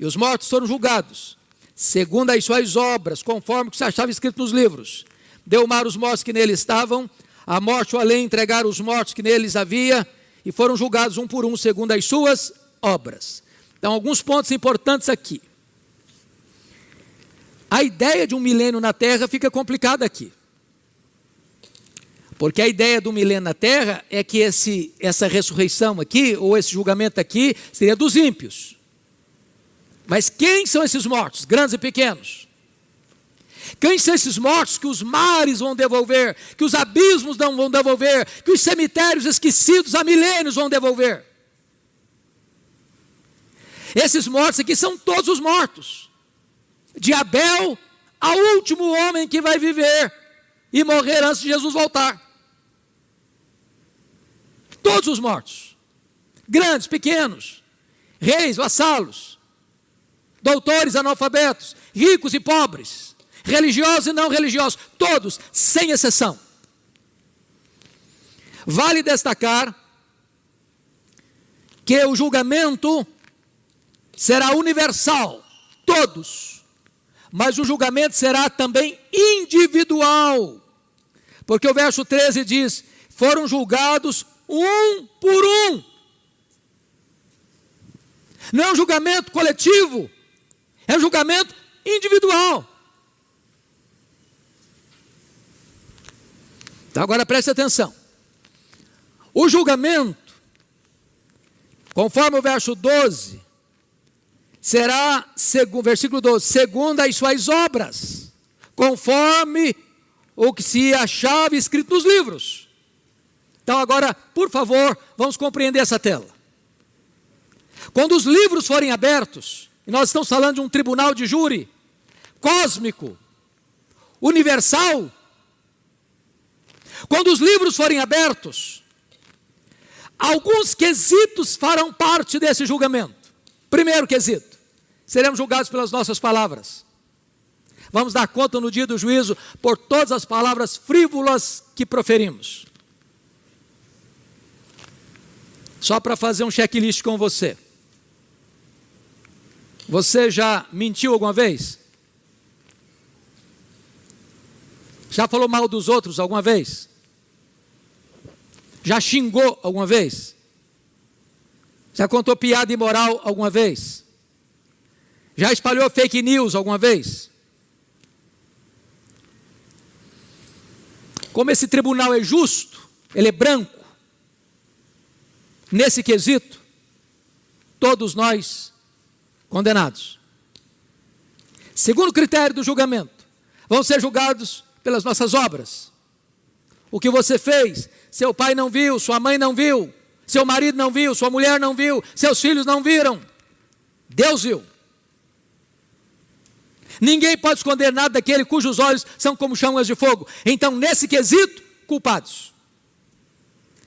E os mortos foram julgados, segundo as suas obras, conforme o que se achava escrito nos livros. Deu o mar os mortos que nele estavam, a morte e o além entregaram os mortos que neles havia, e foram julgados um por um, segundo as suas obras. Então, alguns pontos importantes aqui. A ideia de um milênio na Terra fica complicada aqui. Porque a ideia do milênio na Terra é que essa ressurreição aqui, ou esse julgamento aqui, seria dos ímpios. Mas quem são esses mortos, grandes e pequenos? Quem são esses mortos que os mares vão devolver, que os abismos vão devolver, que os cemitérios esquecidos há milênios vão devolver? Esses mortos aqui são todos os mortos, de Abel ao último homem que vai viver e morrer antes de Jesus voltar. Todos os mortos, grandes, pequenos, reis, vassalos, doutores, analfabetos, ricos e pobres, religiosos e não religiosos, todos, sem exceção. Vale destacar que o julgamento será universal, todos, mas o julgamento será também individual, porque o verso 13 diz: foram julgados um por um. Não é um julgamento coletivo, é um julgamento individual. Então agora preste atenção. O julgamento, conforme o verso 12, será, versículo 12, segundo as suas obras, conforme o que se achava escrito nos livros. Então agora, por favor, vamos compreender essa tela. Quando os livros forem abertos, e nós estamos falando de um tribunal de júri cósmico, universal, quando os livros forem abertos, alguns quesitos farão parte desse julgamento. Primeiro quesito: seremos julgados pelas nossas palavras. Vamos dar conta no dia do juízo por todas as palavras frívolas que proferimos. Só para fazer um checklist com você. Você já mentiu alguma vez? Já falou mal dos outros alguma vez? Já xingou alguma vez? Já contou piada imoral alguma vez? Já espalhou fake news alguma vez? Como esse tribunal é justo, ele é branco, nesse quesito, todos nós condenados. Segundo critério do julgamento, vão ser julgados pelas nossas obras. O que você fez, seu pai não viu, sua mãe não viu, seu marido não viu, sua mulher não viu, seus filhos não viram, Deus viu. Ninguém pode esconder nada daquele cujos olhos são como chamas de fogo. Então, nesse quesito, culpados.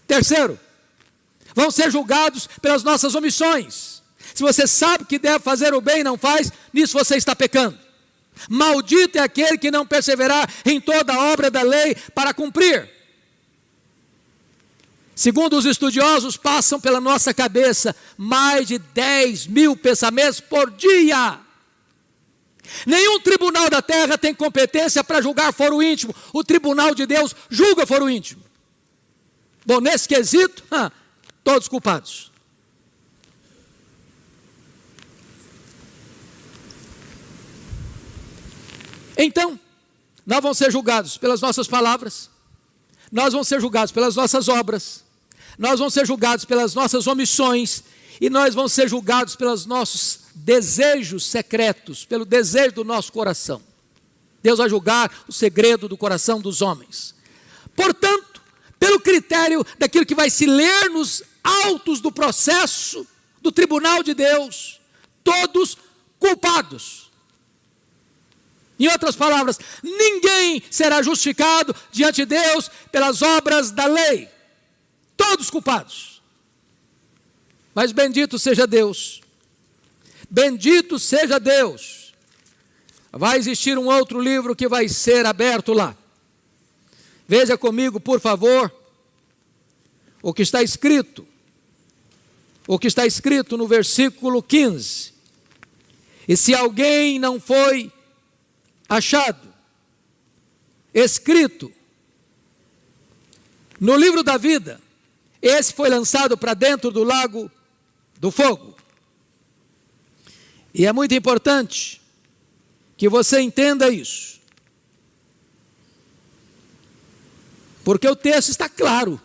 Terceiro, vão ser julgados pelas nossas omissões. Se você sabe que deve fazer o bem e não faz, nisso você está pecando. Maldito é aquele que não perseverar em toda a obra da lei para cumprir. Segundo os estudiosos, passam pela nossa cabeça mais de 10.000 pensamentos por dia. Nenhum tribunal da terra tem competência para julgar foro íntimo. O tribunal de Deus julga foro íntimo. Bom, nesse quesito, todos culpados. Então, nós vamos ser julgados pelas nossas palavras, nós vamos ser julgados pelas nossas obras, nós vamos ser julgados pelas nossas omissões, e nós vamos ser julgados pelos nossos desejos secretos, pelo desejo do nosso coração. Deus vai julgar o segredo do coração dos homens. Portanto, pelo critério daquilo que vai se ler nos autos do processo do tribunal de Deus, todos culpados. Em outras palavras, ninguém será justificado diante de Deus pelas obras da lei. Todos culpados. Mas bendito seja Deus. Bendito seja Deus. Vai existir um outro livro que vai ser aberto lá. Veja comigo, por favor, o que está escrito. O que está escrito no versículo 15. E se alguém não foi achado, escrito no livro da vida, esse foi lançado para dentro do lago do fogo. E é muito importante que você entenda isso, porque o texto está claro.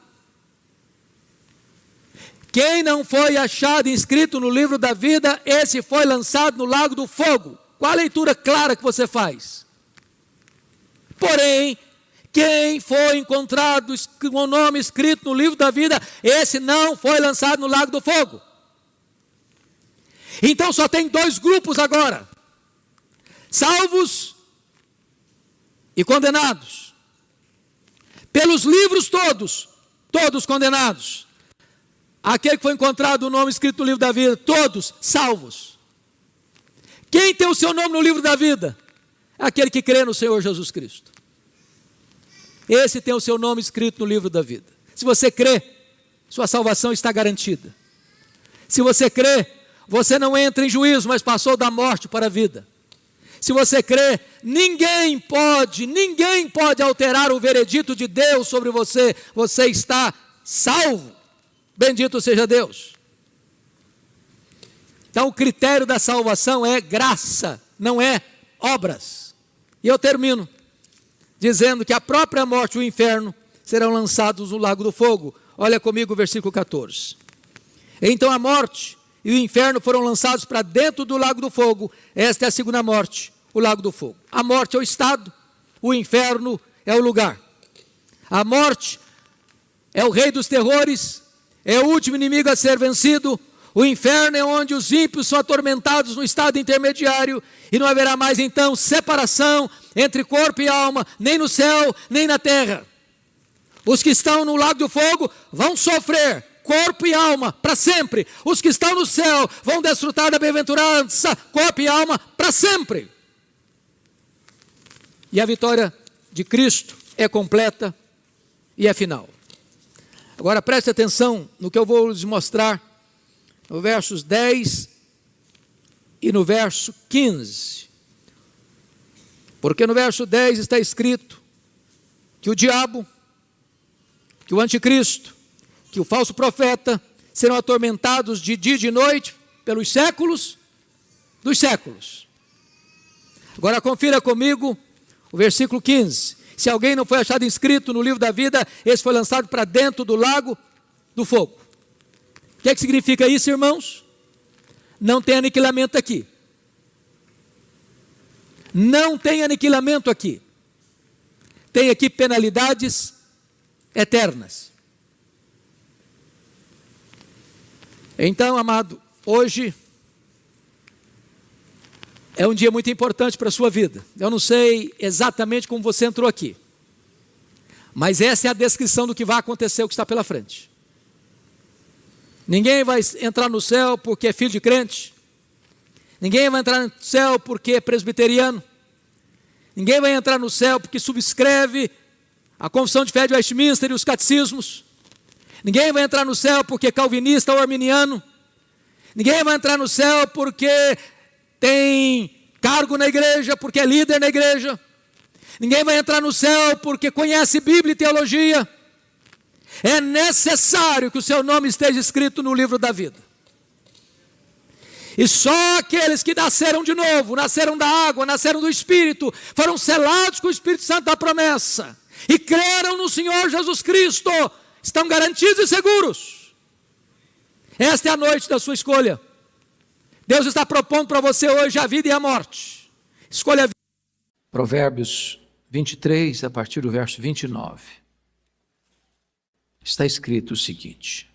Quem não foi achado inscrito no livro da vida, esse foi lançado no lago do fogo. Qual a leitura clara que você faz? Porém, quem foi encontrado com o nome escrito no livro da vida, esse não foi lançado no lago do fogo. Então só tem dois grupos agora: salvos e condenados. Pelos livros todos condenados. Aquele que foi encontrado o nome escrito no livro da vida, todos salvos. Quem tem o seu nome no livro da vida? Aquele que crê no Senhor Jesus Cristo. Esse tem o seu nome escrito no livro da vida. Se você crê, sua salvação está garantida. Se você crê, você não entra em juízo, mas passou da morte para a vida. Se você crê, ninguém pode alterar o veredito de Deus sobre você. Você está salvo. Bendito seja Deus. Então o critério da salvação é graça, não é obras. E eu termino dizendo que a própria morte e o inferno serão lançados no lago do fogo. Olha comigo o versículo 14. Então a morte e o inferno foram lançados para dentro do lago do fogo. Esta é a segunda morte, o lago do fogo. A morte é o estado, o inferno é o lugar. A morte é o rei dos terrores, é o último inimigo a ser vencido. O inferno é onde os ímpios são atormentados no estado intermediário, e não haverá mais então separação entre corpo e alma, nem no céu, nem na terra. Os que estão no lago do fogo vão sofrer, corpo e alma, para sempre. Os que estão no céu vão desfrutar da bem-aventurança, corpo e alma, para sempre. E a vitória de Cristo é completa e é final. Agora preste atenção no que eu vou lhes mostrar no versos 10 e no verso 15. Porque no verso 10 está escrito que o diabo, que o anticristo, que o falso profeta serão atormentados de dia e de noite pelos séculos dos séculos. Agora confira comigo o versículo 15. Se alguém não foi achado inscrito no livro da vida, esse foi lançado para dentro do lago do fogo. O que significa isso, irmãos? Não tem aniquilamento aqui. Não tem aniquilamento aqui. Tem aqui penalidades eternas. Então, amado, hoje é um dia muito importante para a sua vida. Eu não sei exatamente como você entrou aqui, mas essa é a descrição do que vai acontecer, o que está pela frente. Ninguém vai entrar no céu porque é filho de crente. Ninguém vai entrar no céu porque é presbiteriano. Ninguém vai entrar no céu porque subscreve a Confissão de Fé de Westminster e os catecismos. Ninguém vai entrar no céu porque é calvinista ou arminiano. Ninguém vai entrar no céu porque tem cargo na igreja, porque é líder na igreja. Ninguém vai entrar no céu porque conhece Bíblia e teologia. É necessário que o seu nome esteja escrito no livro da vida. E só aqueles que nasceram de novo, nasceram da água, nasceram do Espírito, foram selados com o Espírito Santo da promessa e creram no Senhor Jesus Cristo, estão garantidos e seguros. Esta é a noite da sua escolha. Deus está propondo para você hoje a vida e a morte. Escolha a vida. Provérbios 23, a partir do verso 29. Está escrito o seguinte: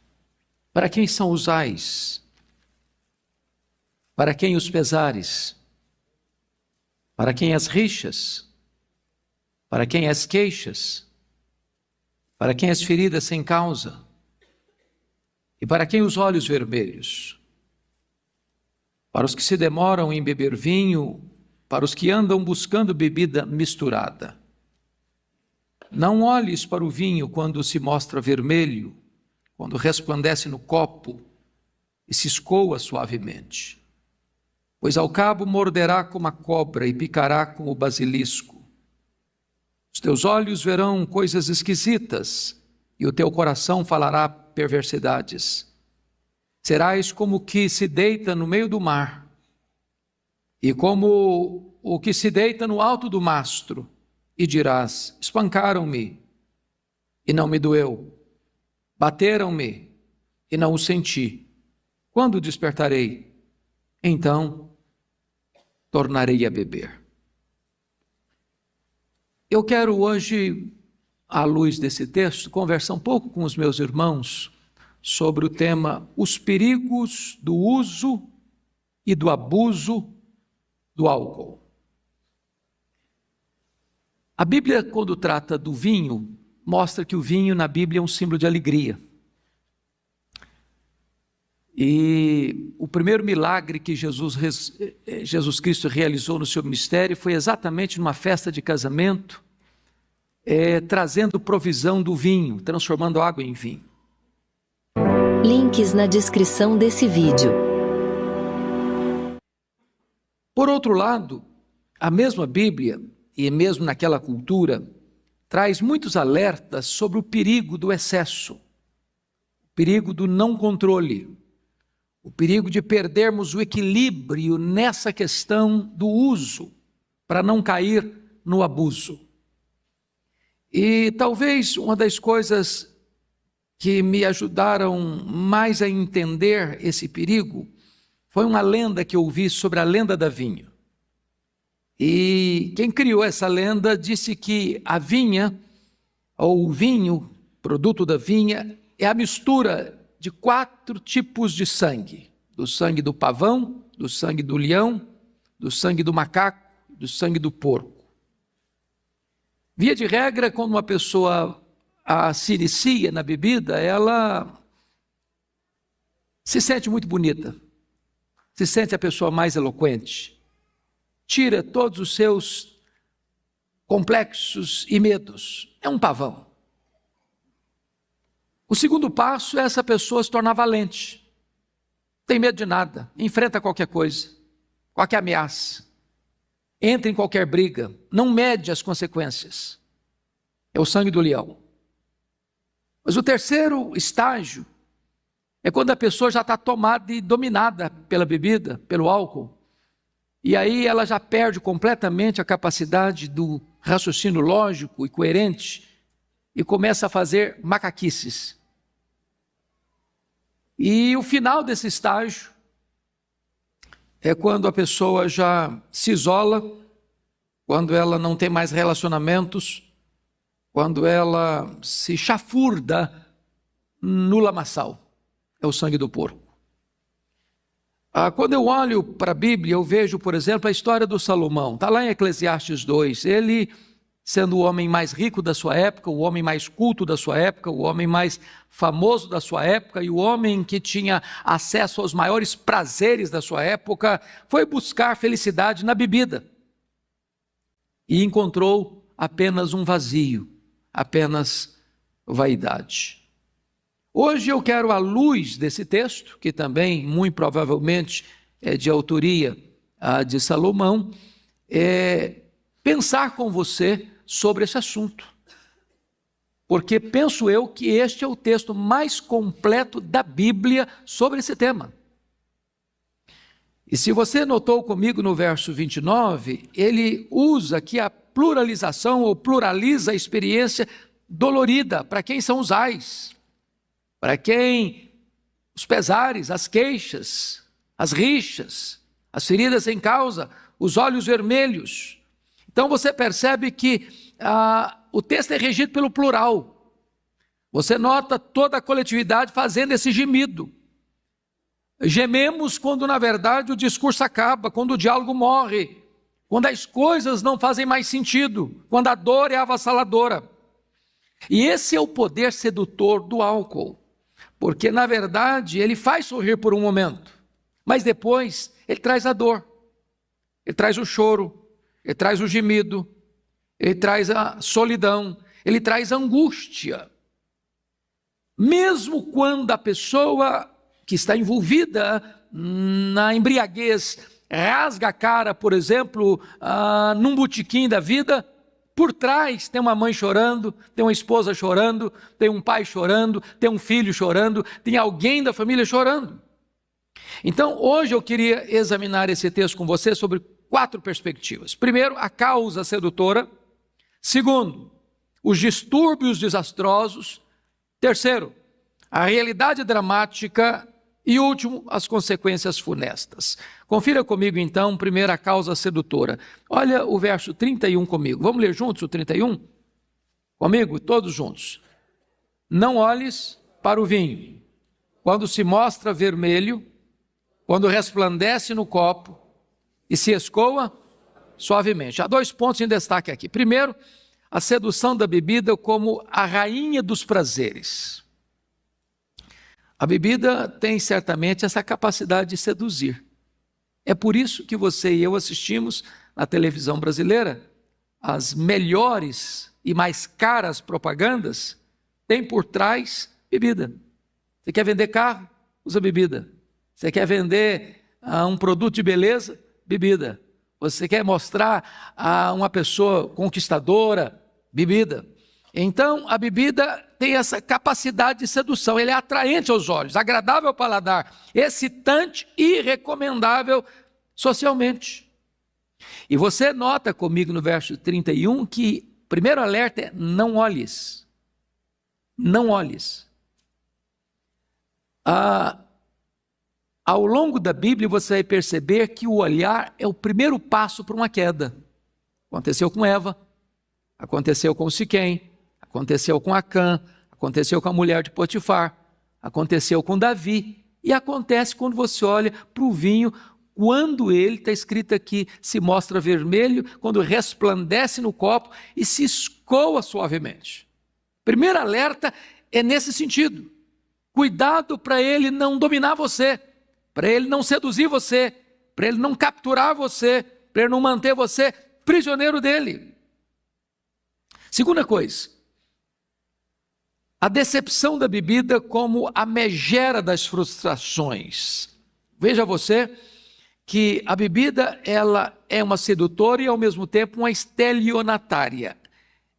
para quem são os ais? Para quem os pesares? Para quem as rixas? Para quem as queixas? Para quem as feridas sem causa? E para quem os olhos vermelhos? Para os que se demoram em beber vinho, para os que andam buscando bebida misturada. Não olhes para o vinho quando se mostra vermelho, quando resplandece no copo e se escoa suavemente. Pois ao cabo morderá como a cobra e picará como o basilisco. Os teus olhos verão coisas esquisitas e o teu coração falará perversidades. Serás como o que se deita no meio do mar e como o que se deita no alto do mastro, e dirás: espancaram-me e não me doeu, bateram-me e não o senti. Quando despertarei, então tornarei a beber. Eu quero hoje, à luz desse texto, conversar um pouco com os meus irmãos sobre o tema os perigos do uso e do abuso do álcool. A Bíblia, quando trata do vinho, mostra que o vinho na Bíblia é um símbolo de alegria. E o primeiro milagre que Jesus Cristo realizou no seu ministério foi exatamente numa festa de casamento, trazendo provisão do vinho, transformando água em vinho. Links na descrição desse vídeo. Por outro lado, a mesma Bíblia, e mesmo naquela cultura, traz muitos alertas sobre o perigo do excesso, o perigo do não controle, o perigo de perdermos o equilíbrio nessa questão do uso, para não cair no abuso. E talvez uma das coisas que me ajudaram mais a entender esse perigo foi uma lenda que eu ouvi sobre a lenda da vinha. E quem criou essa lenda disse que a vinha, ou o vinho, produto da vinha, é a mistura de 4 tipos de sangue: do sangue do pavão, do sangue do leão, do sangue do macaco, do sangue do porco. Via de regra, quando uma pessoa se inicia na bebida, ela se sente muito bonita, se sente a pessoa mais eloquente, tira todos os seus complexos e medos, é um pavão. O segundo passo é essa pessoa se tornar valente, não tem medo de nada, enfrenta qualquer coisa, qualquer ameaça, entra em qualquer briga, não mede as consequências, é o sangue do leão. Mas o terceiro estágio é quando a pessoa já está tomada e dominada pela bebida, pelo álcool, e aí ela já perde completamente a capacidade do raciocínio lógico e coerente e começa a fazer macaquices. E o final desse estágio é quando a pessoa já se isola, quando ela não tem mais relacionamentos, quando ela se chafurda no lamaçal, é o sangue do porco. Quando eu olho para a Bíblia, eu vejo, por exemplo, a história do Salomão. Está lá em Eclesiastes 2. Ele, sendo o homem mais rico da sua época, o homem mais culto da sua época, o homem mais famoso da sua época e o homem que tinha acesso aos maiores prazeres da sua época, foi buscar felicidade na bebida. E encontrou apenas um vazio, apenas vaidade. Hoje eu quero, à luz desse texto, que também muito provavelmente é de autoria de Salomão, pensar com você sobre esse assunto. Porque penso eu que este é o texto mais completo da Bíblia sobre esse tema. E se você notou comigo no verso 29, ele usa aqui a pluralização ou pluraliza a experiência dolorida, para quem são os ais. Para quem os pesares, as queixas, as rixas, as feridas sem causa, os olhos vermelhos. Então você percebe que o texto é regido pelo plural. Você nota toda a coletividade fazendo esse gemido. Gememos quando na verdade o discurso acaba, quando o diálogo morre, quando as coisas não fazem mais sentido, quando a dor é avassaladora. E esse é o poder sedutor do álcool. Porque, na verdade, ele faz sorrir por um momento, mas depois ele traz a dor, ele traz o choro, ele traz o gemido, ele traz a solidão, ele traz a angústia. Mesmo quando a pessoa que está envolvida na embriaguez rasga a cara, por exemplo, num botequim da vida, por trás tem uma mãe chorando, tem uma esposa chorando, tem um pai chorando, tem um filho chorando, tem alguém da família chorando. Então, hoje eu queria examinar esse texto com você sobre 4 perspectivas. Primeiro, a causa sedutora. Segundo, os distúrbios desastrosos. Terceiro, a realidade dramática e, último, as consequências funestas. Confira comigo, então, primeiro a causa sedutora. Olha o verso 31 comigo. Vamos ler juntos o 31? Comigo, todos juntos. Não olhes para o vinho, quando se mostra vermelho, quando resplandece no copo e se escoa suavemente. Há 2 pontos em destaque aqui. Primeiro, a sedução da bebida como a rainha dos prazeres. A bebida tem certamente essa capacidade de seduzir. É por isso que você e eu assistimos na televisão brasileira as melhores e mais caras propagandas têm por trás bebida. Você quer vender carro? Usa bebida. Você quer vender um produto de beleza? Bebida. Você quer mostrar a uma pessoa conquistadora? Bebida. Então, a bebida tem essa capacidade de sedução. Ele é atraente aos olhos, agradável ao paladar, excitante e recomendável socialmente. E você nota comigo no verso 31 que o primeiro alerta é: não olhes. Não olhes. Ao longo da Bíblia você vai perceber que o olhar é o primeiro passo para uma queda. Aconteceu com Eva, aconteceu com Siquém, aconteceu com Acã, aconteceu com a mulher de Potifar, aconteceu com Davi e acontece quando você olha para o vinho, quando ele, está escrito aqui, se mostra vermelho, quando resplandece no copo e se escoa suavemente. Primeiro alerta é nesse sentido. Cuidado para ele não dominar você, para ele não seduzir você, para ele não capturar você, para ele não manter você prisioneiro dele. Segunda coisa, a decepção da bebida como a megera das frustrações. Veja você que a bebida ela é uma sedutora e ao mesmo tempo uma estelionatária.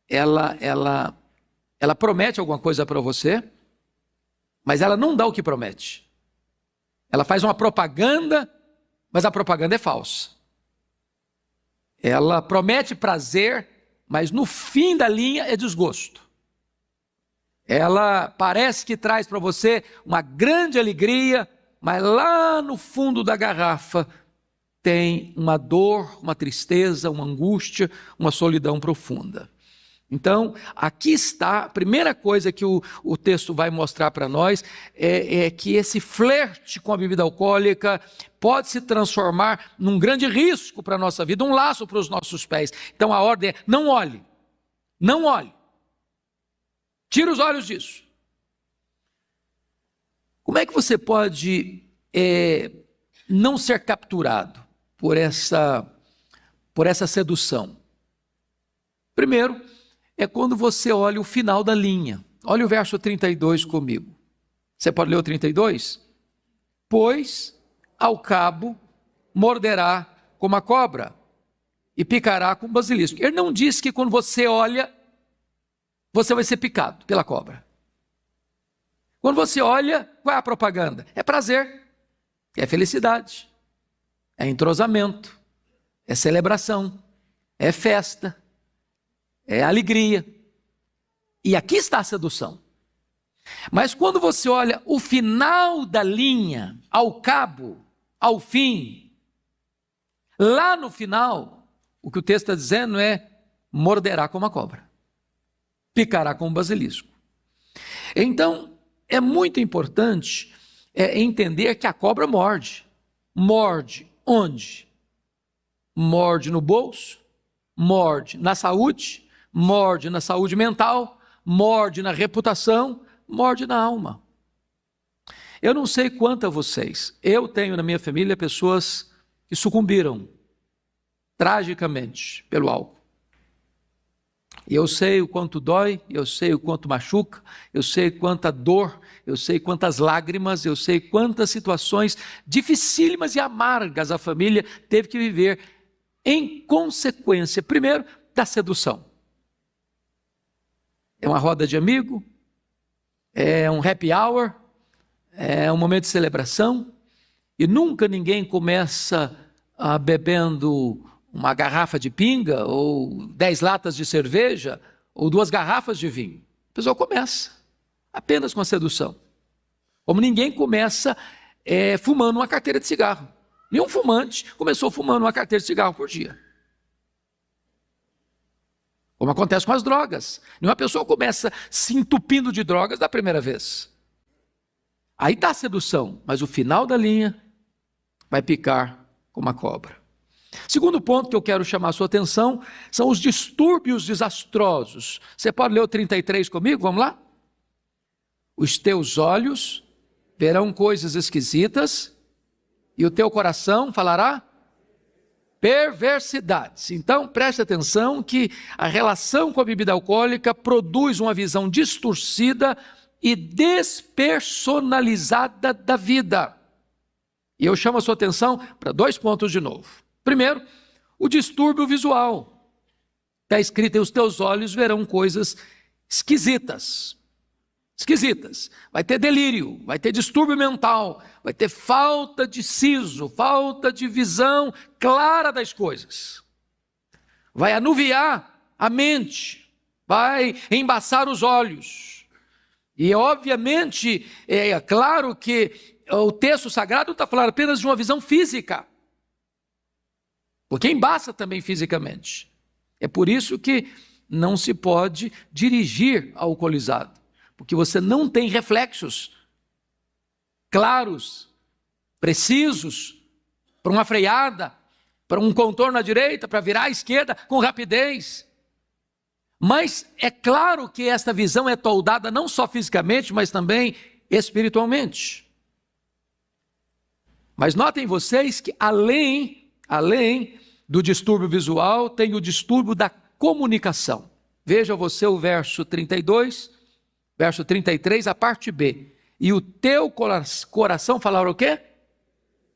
Ela promete alguma coisa para você, mas ela não dá o que promete. Ela faz uma propaganda, mas a propaganda é falsa. Ela promete prazer, mas no fim da linha é desgosto. Ela parece que traz para você uma grande alegria, mas lá no fundo da garrafa tem uma dor, uma tristeza, uma angústia, uma solidão profunda. Então, aqui está, a primeira coisa que o texto vai mostrar para nós é que esse flerte com a bebida alcoólica pode se transformar num grande risco para a nossa vida, um laço para os nossos pés. Então a ordem é: não olhe, não olhe. Tira os olhos disso. Como é que você pode não ser capturado por essa sedução? Primeiro, é quando você olha o final da linha. Olha o verso 32 comigo. Você pode ler o 32? Pois, ao cabo, morderá como a cobra e picará como basilisco. Ele não diz que quando você olha, você vai ser picado pela cobra. Quando você olha, qual é a propaganda? É prazer, é felicidade, é entrosamento, é celebração, é festa, é alegria. E aqui está a sedução. Mas quando você olha o final da linha, ao cabo, ao fim, lá no final, o que o texto está dizendo é: morderá como a cobra, picará como basilisco. Então, é muito importante entender que a cobra morde. Morde onde? Morde no bolso, morde na saúde, morde na saúde mental, morde na reputação, morde na alma. Eu não sei quanto a vocês, eu tenho na minha família pessoas que sucumbiram tragicamente pelo álcool. E eu sei o quanto dói, eu sei o quanto machuca, eu sei quanta dor, eu sei quantas lágrimas, eu sei quantas situações dificílimas e amargas a família teve que viver em consequência, primeiro, da sedução. É uma roda de amigo, é um happy hour, é um momento de celebração, e nunca ninguém começa bebendo uma garrafa de pinga, ou 10 latas de cerveja, ou 2 garrafas de vinho. A pessoa começa apenas com a sedução. Como ninguém começa fumando uma carteira de cigarro. Nenhum fumante começou fumando uma carteira de cigarro por dia. Como acontece com as drogas. Nenhuma pessoa começa se entupindo de drogas da primeira vez. Aí está a sedução, mas o final da linha vai picar como uma cobra. Segundo ponto que eu quero chamar a sua atenção são os distúrbios desastrosos. Você pode ler o 33 comigo? Vamos lá? Os teus olhos verão coisas esquisitas e o teu coração falará perversidades. Então, preste atenção que a relação com a bebida alcoólica produz uma visão distorcida e despersonalizada da vida. E eu chamo a sua atenção para 2 pontos de novo. Primeiro, o distúrbio visual. Está escrito: os teus olhos verão coisas esquisitas. Esquisitas. Vai ter delírio, vai ter distúrbio mental, vai ter falta de siso, falta de visão clara das coisas. Vai anuviar a mente, vai embaçar os olhos. E obviamente, é claro que o texto sagrado não está falando apenas de uma visão física, porque embaça também fisicamente. É por isso que não se pode dirigir alcoolizado, porque você não tem reflexos claros, precisos, para uma freada, para um contorno à direita, para virar à esquerda com rapidez. Mas é claro que esta visão é toldada não só fisicamente, mas também espiritualmente. Mas notem vocês que além do distúrbio visual, tem o distúrbio da comunicação. Veja você o verso 32, verso 33, a parte B. E o teu coração falará o quê?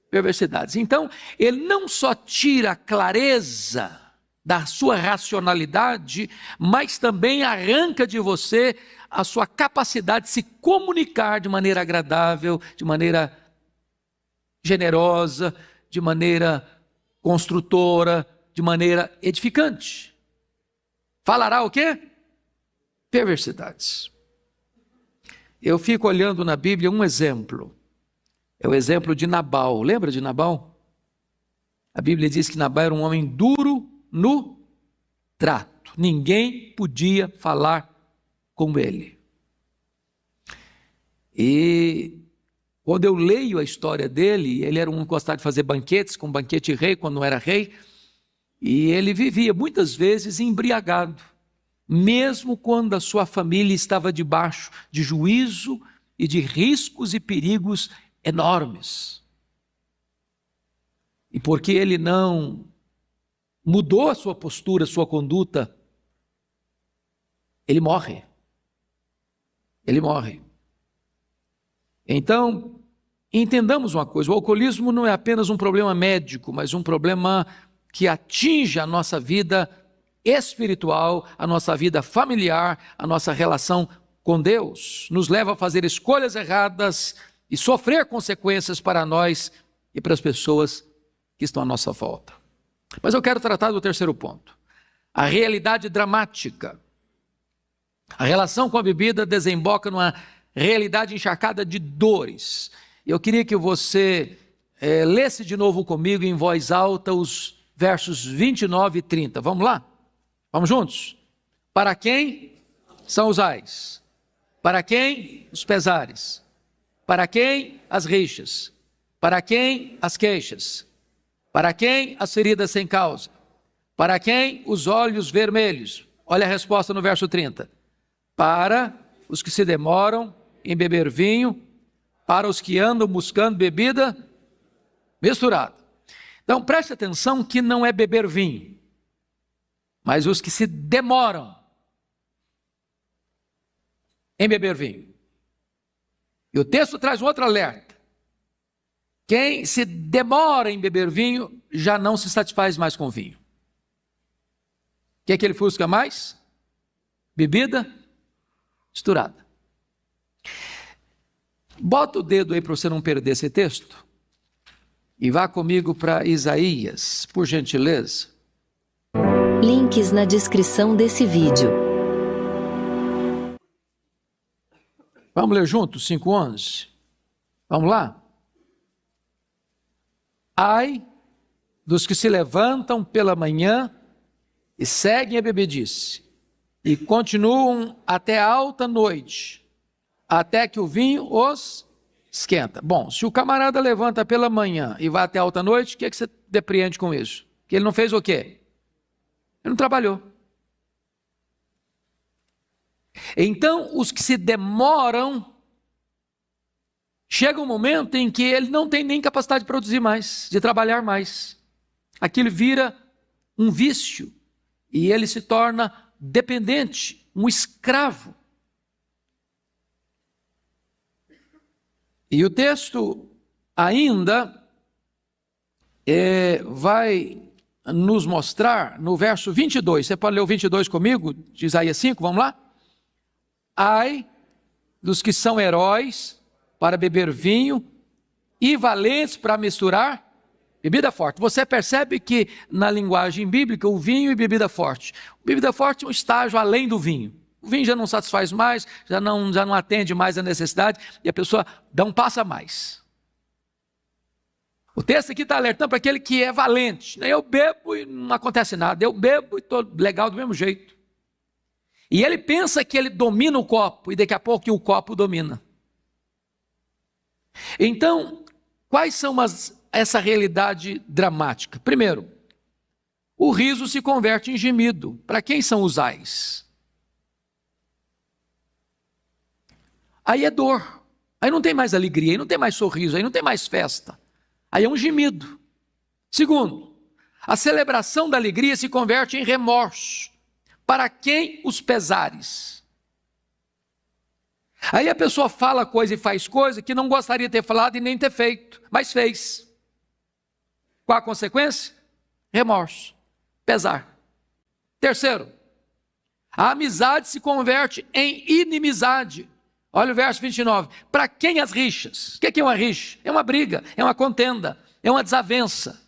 Perversidades. Então, ele não só tira a clareza da sua racionalidade, mas também arranca de você a sua capacidade de se comunicar de maneira agradável, de maneira generosa, de maneira construtora, de maneira edificante. Falará o quê? Perversidades. Eu fico olhando na Bíblia um exemplo. É o exemplo de Nabal. Lembra de Nabal? A Bíblia diz que Nabal era um homem duro no trato. Ninguém podia falar com ele. E quando eu leio a história dele, ele era um que gostava de fazer banquetes, com banquete rei, quando não era rei, e ele vivia muitas vezes embriagado, mesmo quando a sua família estava debaixo de juízo e de riscos e perigos enormes. E porque ele não mudou a sua postura, a sua conduta, ele morre. Ele morre. Então, entendamos uma coisa: o alcoolismo não é apenas um problema médico, mas um problema que atinge a nossa vida espiritual, a nossa vida familiar, a nossa relação com Deus. Nos leva a fazer escolhas erradas e sofrer consequências para nós e para as pessoas que estão à nossa volta. Mas eu quero tratar do terceiro ponto: a realidade dramática. A relação com a bebida desemboca numa realidade encharcada de dores. Eu queria que você lesse de novo comigo em voz alta os versos 29 e 30. Vamos lá? Vamos juntos? Para quem são os ais? Para quem os pesares? Para quem as rixas? Para quem as queixas? Para quem as feridas sem causa? Para quem os olhos vermelhos? Olha a resposta no verso 30. Para os que se demoram em beber vinho, para os que andam buscando bebida misturada. Então preste atenção que não é beber vinho, mas os que se demoram em beber vinho. E o texto traz um outro alerta: quem se demora em beber vinho já não se satisfaz mais com vinho. O que é que ele busca mais? Bebida misturada. Bota o dedo aí para você não perder esse texto e vá comigo para Isaías, por gentileza. Links na descrição desse vídeo. Vamos ler juntos, 5:11. Vamos lá? Ai dos que se levantam pela manhã e seguem a bebedice, e continuam até alta noite, até que o vinho os esquenta. Bom, se o camarada levanta pela manhã e vai até alta noite, o que você depreende com isso? Que ele não fez o quê? Ele não trabalhou. Então, os que se demoram, chega um momento em que ele não tem nem capacidade de produzir mais, de trabalhar mais. Aquilo vira um vício e ele se torna dependente, um escravo. E o texto ainda vai nos mostrar no verso 22. Você pode ler o 22 comigo, de Isaías 5, vamos lá? Ai dos que são heróis para beber vinho e valentes para misturar bebida forte. Você percebe que na linguagem bíblica o vinho e bebida forte é um estágio além do vinho. O vinho já não satisfaz mais, já não atende mais a necessidade e a pessoa dá um passo a mais. O texto aqui está alertando para aquele que é valente. Eu bebo e não acontece nada, eu bebo e estou legal do mesmo jeito. E ele pensa que ele domina o copo e daqui a pouco o copo domina. Então, quais são essa realidade dramática? Primeiro, o riso se converte em gemido. Para quem são os ais? Aí é dor, aí não tem mais alegria, aí não tem mais sorriso, aí não tem mais festa. Aí é um gemido. Segundo, a celebração da alegria se converte em remorso. Para quem os pesares? Aí a pessoa fala coisa e faz coisa que não gostaria de ter falado e nem ter feito, mas fez. Qual a consequência? Remorso, pesar. Terceiro, a amizade se converte em inimizade. Olha o verso 29. Para quem as rixas? O que é uma rixa? É uma briga, é uma contenda, é uma desavença,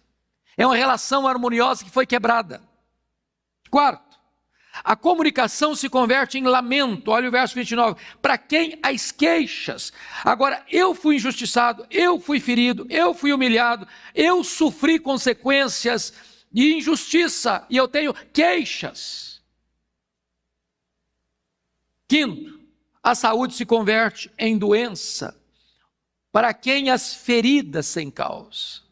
é uma relação harmoniosa que foi quebrada. Quarto, a comunicação se converte em lamento. Olha o verso 29. Para quem as queixas? Agora, eu fui injustiçado, eu fui ferido, eu fui humilhado, eu sofri consequências de injustiça e eu tenho queixas. Quinto, a saúde se converte em doença. Para quem as feridas sem causa?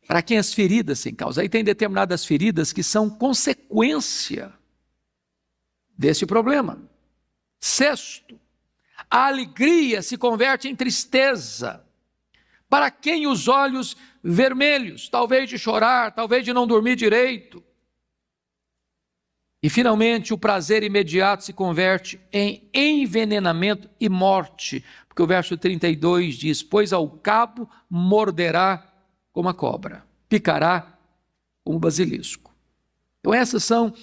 Para quem as feridas sem causa? Aí tem determinadas feridas que são consequência desse problema. Sexto, a alegria se converte em tristeza. Para quem os olhos vermelhos, talvez de chorar, talvez de não dormir direito. E finalmente o prazer imediato se converte em envenenamento e morte. Porque o verso 32 diz, pois ao cabo morderá como a cobra, picará como o basilisco. Então essas são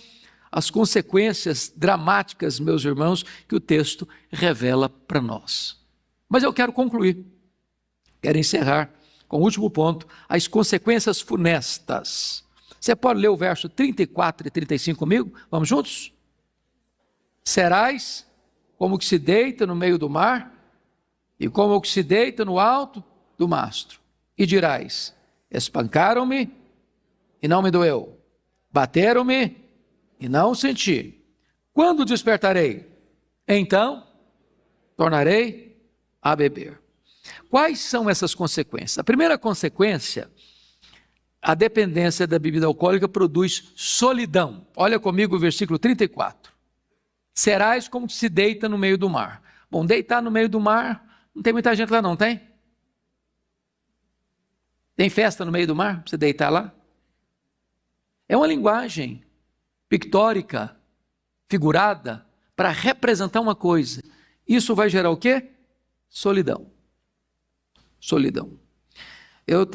as consequências dramáticas, meus irmãos, que o texto revela para nós. Mas eu quero concluir, quero encerrar com o último ponto, as consequências funestas. Você pode ler o verso 34 e 35 comigo? Vamos juntos? Serás como o que se deita no meio do mar e como o que se deita no alto do mastro. E dirás, espancaram-me e não me doeu. Bateram-me e não senti. Quando despertarei? Então, tornarei a beber. Quais são essas consequências? A primeira consequência, a dependência da bebida alcoólica produz solidão. Olha comigo o versículo 34. Serás como se deita no meio do mar. Bom, deitar no meio do mar, não tem muita gente lá não, tem? Tem festa no meio do mar, para você deitar lá? É uma linguagem pictórica, figurada, para representar uma coisa. Isso vai gerar o quê? Solidão. Solidão. Eu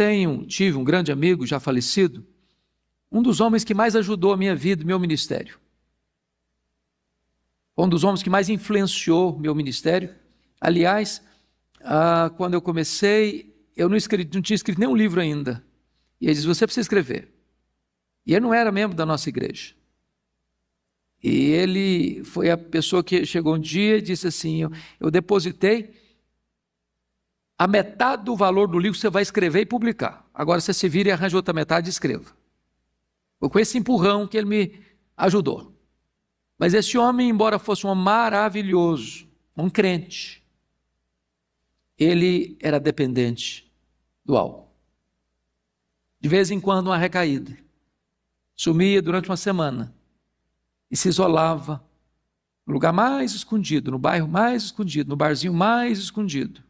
tive um grande amigo, já falecido, um dos homens que mais ajudou a minha vida, meu ministério. Um dos homens que mais influenciou meu ministério. Aliás, quando eu comecei, eu não tinha escrito nenhum livro ainda. E ele disse, você precisa escrever. E ele não era membro da nossa igreja. E ele foi a pessoa que chegou um dia e disse assim, eu depositei a metade do valor do livro que você vai escrever e publicar. Agora você se vira e arranja outra metade e escreva. Foi com esse empurrão que ele me ajudou. Mas esse homem, embora fosse um homem maravilhoso, um crente, ele era dependente do álcool. De vez em quando uma recaída. Sumia durante uma semana e se isolava no lugar mais escondido, no bairro mais escondido, no barzinho mais escondido.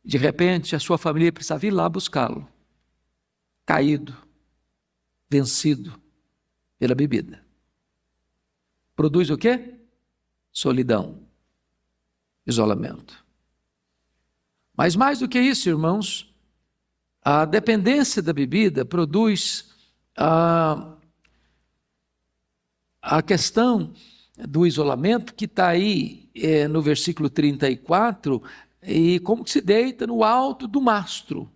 De repente, a sua família precisava ir lá buscá-lo, caído, vencido pela bebida. Produz o quê? Solidão, isolamento. Mas mais do que isso, irmãos, a dependência da bebida produz a questão do isolamento que está aí no versículo 34, e como que se deita no alto do mastro.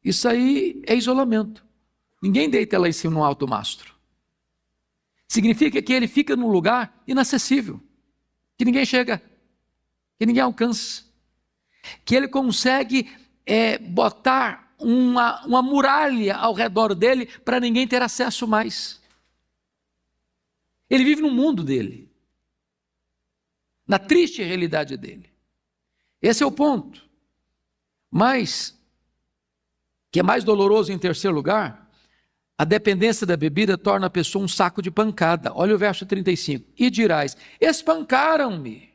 Isso aí é isolamento. Ninguém deita lá em cima no alto mastro. Significa que ele fica num lugar inacessível, que ninguém chega, que ninguém alcança, que ele consegue botar uma muralha ao redor dele para ninguém ter acesso mais. Ele vive no mundo dele, na triste realidade dele. Esse é o ponto. Mas, que é mais doloroso em terceiro lugar, a dependência da bebida torna a pessoa um saco de pancada. Olha o verso 35. E dirás, espancaram-me.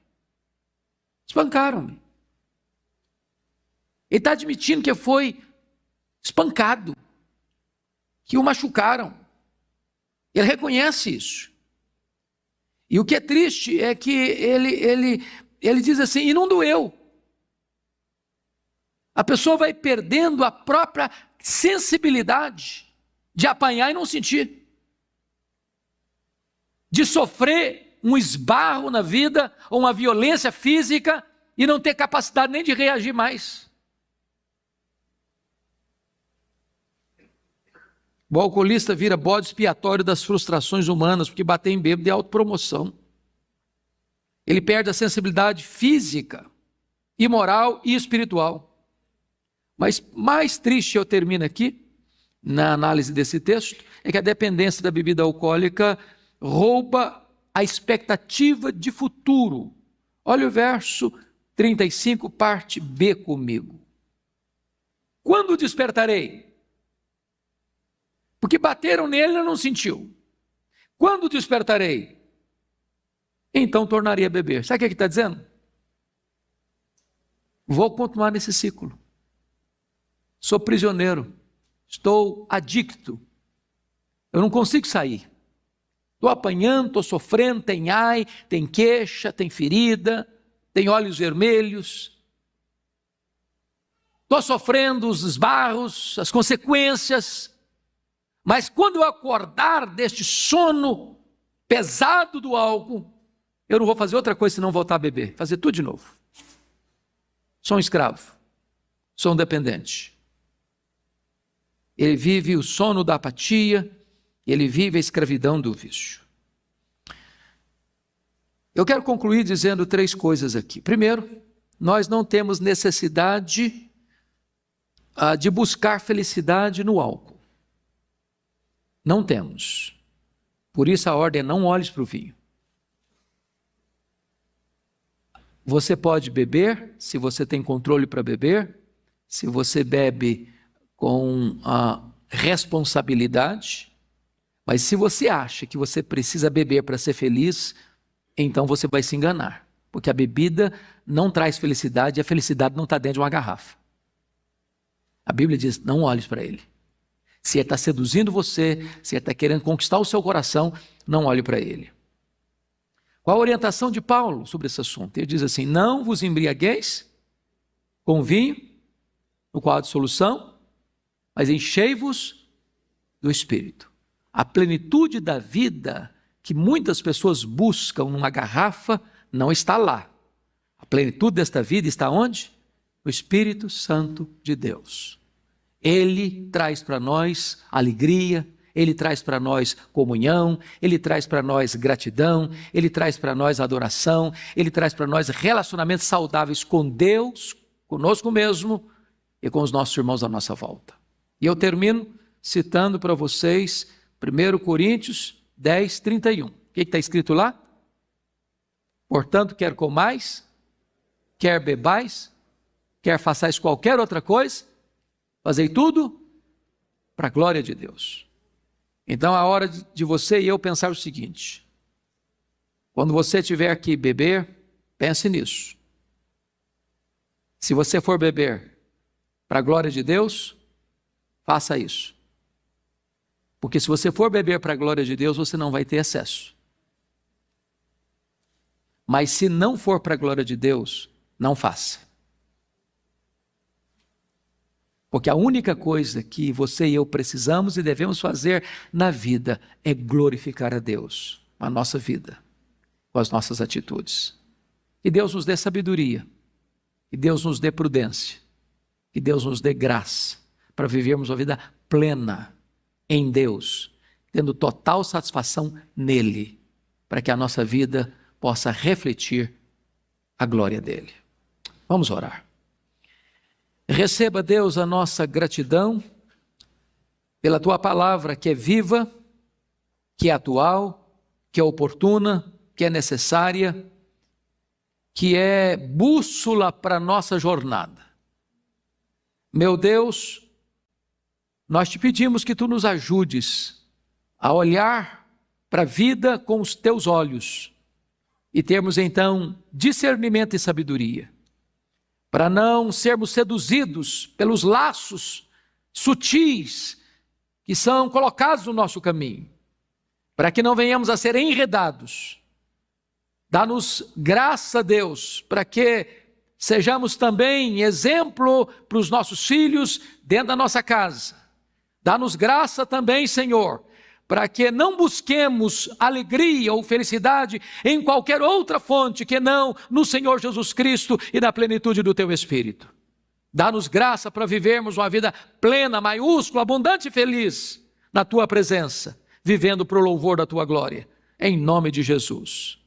Espancaram-me. Ele está admitindo que foi espancado, que o machucaram. Ele reconhece isso. E o que é triste é que ele diz assim, e não doeu. A pessoa vai perdendo a própria sensibilidade de apanhar e não sentir. De sofrer um esbarro na vida, ou uma violência física, e não ter capacidade nem de reagir mais. O alcoolista vira bode expiatório das frustrações humanas, porque bater em bêbado é autopromoção. Ele perde a sensibilidade física, e moral e espiritual. Mas mais triste, eu termino aqui, na análise desse texto, é que a dependência da bebida alcoólica rouba a expectativa de futuro. Olha o verso 35, parte B comigo. Quando despertarei? Porque bateram nele e não sentiu. Quando despertarei? Então tornaria a beber. Sabe o que está dizendo? Vou continuar nesse ciclo. Sou prisioneiro. Estou adicto. Eu não consigo sair. Estou apanhando, estou sofrendo, tem ai, tem queixa, tem ferida, tem olhos vermelhos. Estou sofrendo os esbarros, as consequências. Mas quando eu acordar deste sono pesado do álcool, eu não vou fazer outra coisa senão voltar a beber, fazer tudo de novo. Sou um escravo, sou um dependente. Ele vive o sono da apatia, ele vive a escravidão do vício. Eu quero concluir dizendo 3 coisas aqui. Primeiro, nós não temos necessidade de buscar felicidade no álcool. Não temos. Por isso a ordem é não olhes para o vinho. Você pode beber, se você tem controle para beber, se você bebe com a responsabilidade, mas se você acha que você precisa beber para ser feliz, então você vai se enganar, porque a bebida não traz felicidade e a felicidade não está dentro de uma garrafa. A Bíblia diz, não olhes para ele. Se ele está seduzindo você, se ele está querendo conquistar o seu coração, não olhe para ele. Qual a orientação de Paulo sobre esse assunto? Ele diz assim, não vos embriagueis com vinho, no qual há dissolução, mas enchei-vos do Espírito. A plenitude da vida que muitas pessoas buscam numa garrafa não está lá. A plenitude desta vida está onde? No Espírito Santo de Deus. Ele traz para nós alegria, Ele traz para nós comunhão, Ele traz para nós gratidão, Ele traz para nós adoração, Ele traz para nós relacionamentos saudáveis com Deus, conosco mesmo e com os nossos irmãos à nossa volta. E eu termino citando para vocês 1 Coríntios 10, 31. O que está escrito lá? Portanto, quer comais, quer bebais, quer façais qualquer outra coisa, fazei tudo para a glória de Deus. Então, a hora de você e eu pensar o seguinte: quando você tiver que beber, pense nisso. Se você for beber para a glória de Deus, faça isso. Porque se você for beber para a glória de Deus, você não vai ter excesso. Mas se não for para a glória de Deus, não faça. Porque a única coisa que você e eu precisamos e devemos fazer na vida é glorificar a Deus, a nossa vida, com as nossas atitudes. Que Deus nos dê sabedoria, que Deus nos dê prudência, que Deus nos dê graça para vivermos uma vida plena em Deus, tendo total satisfação nele, para que a nossa vida possa refletir a glória dele. Vamos orar. Receba, Deus, a nossa gratidão pela Tua palavra que é viva, que é atual, que é oportuna, que é necessária, que é bússola para a nossa jornada. Meu Deus, nós te pedimos que Tu nos ajudes a olhar para a vida com os Teus olhos e termos então discernimento e sabedoria, para não sermos seduzidos pelos laços sutis que são colocados no nosso caminho, para que não venhamos a ser enredados. Dá-nos graça, Deus, para que sejamos também exemplo para os nossos filhos dentro da nossa casa. Dá-nos graça também, Senhor, para que não busquemos alegria ou felicidade em qualquer outra fonte que não no Senhor Jesus Cristo e na plenitude do Teu Espírito. Dá-nos graça para vivermos uma vida plena, maiúscula, abundante e feliz na Tua presença, vivendo para o louvor da Tua glória. Em nome de Jesus.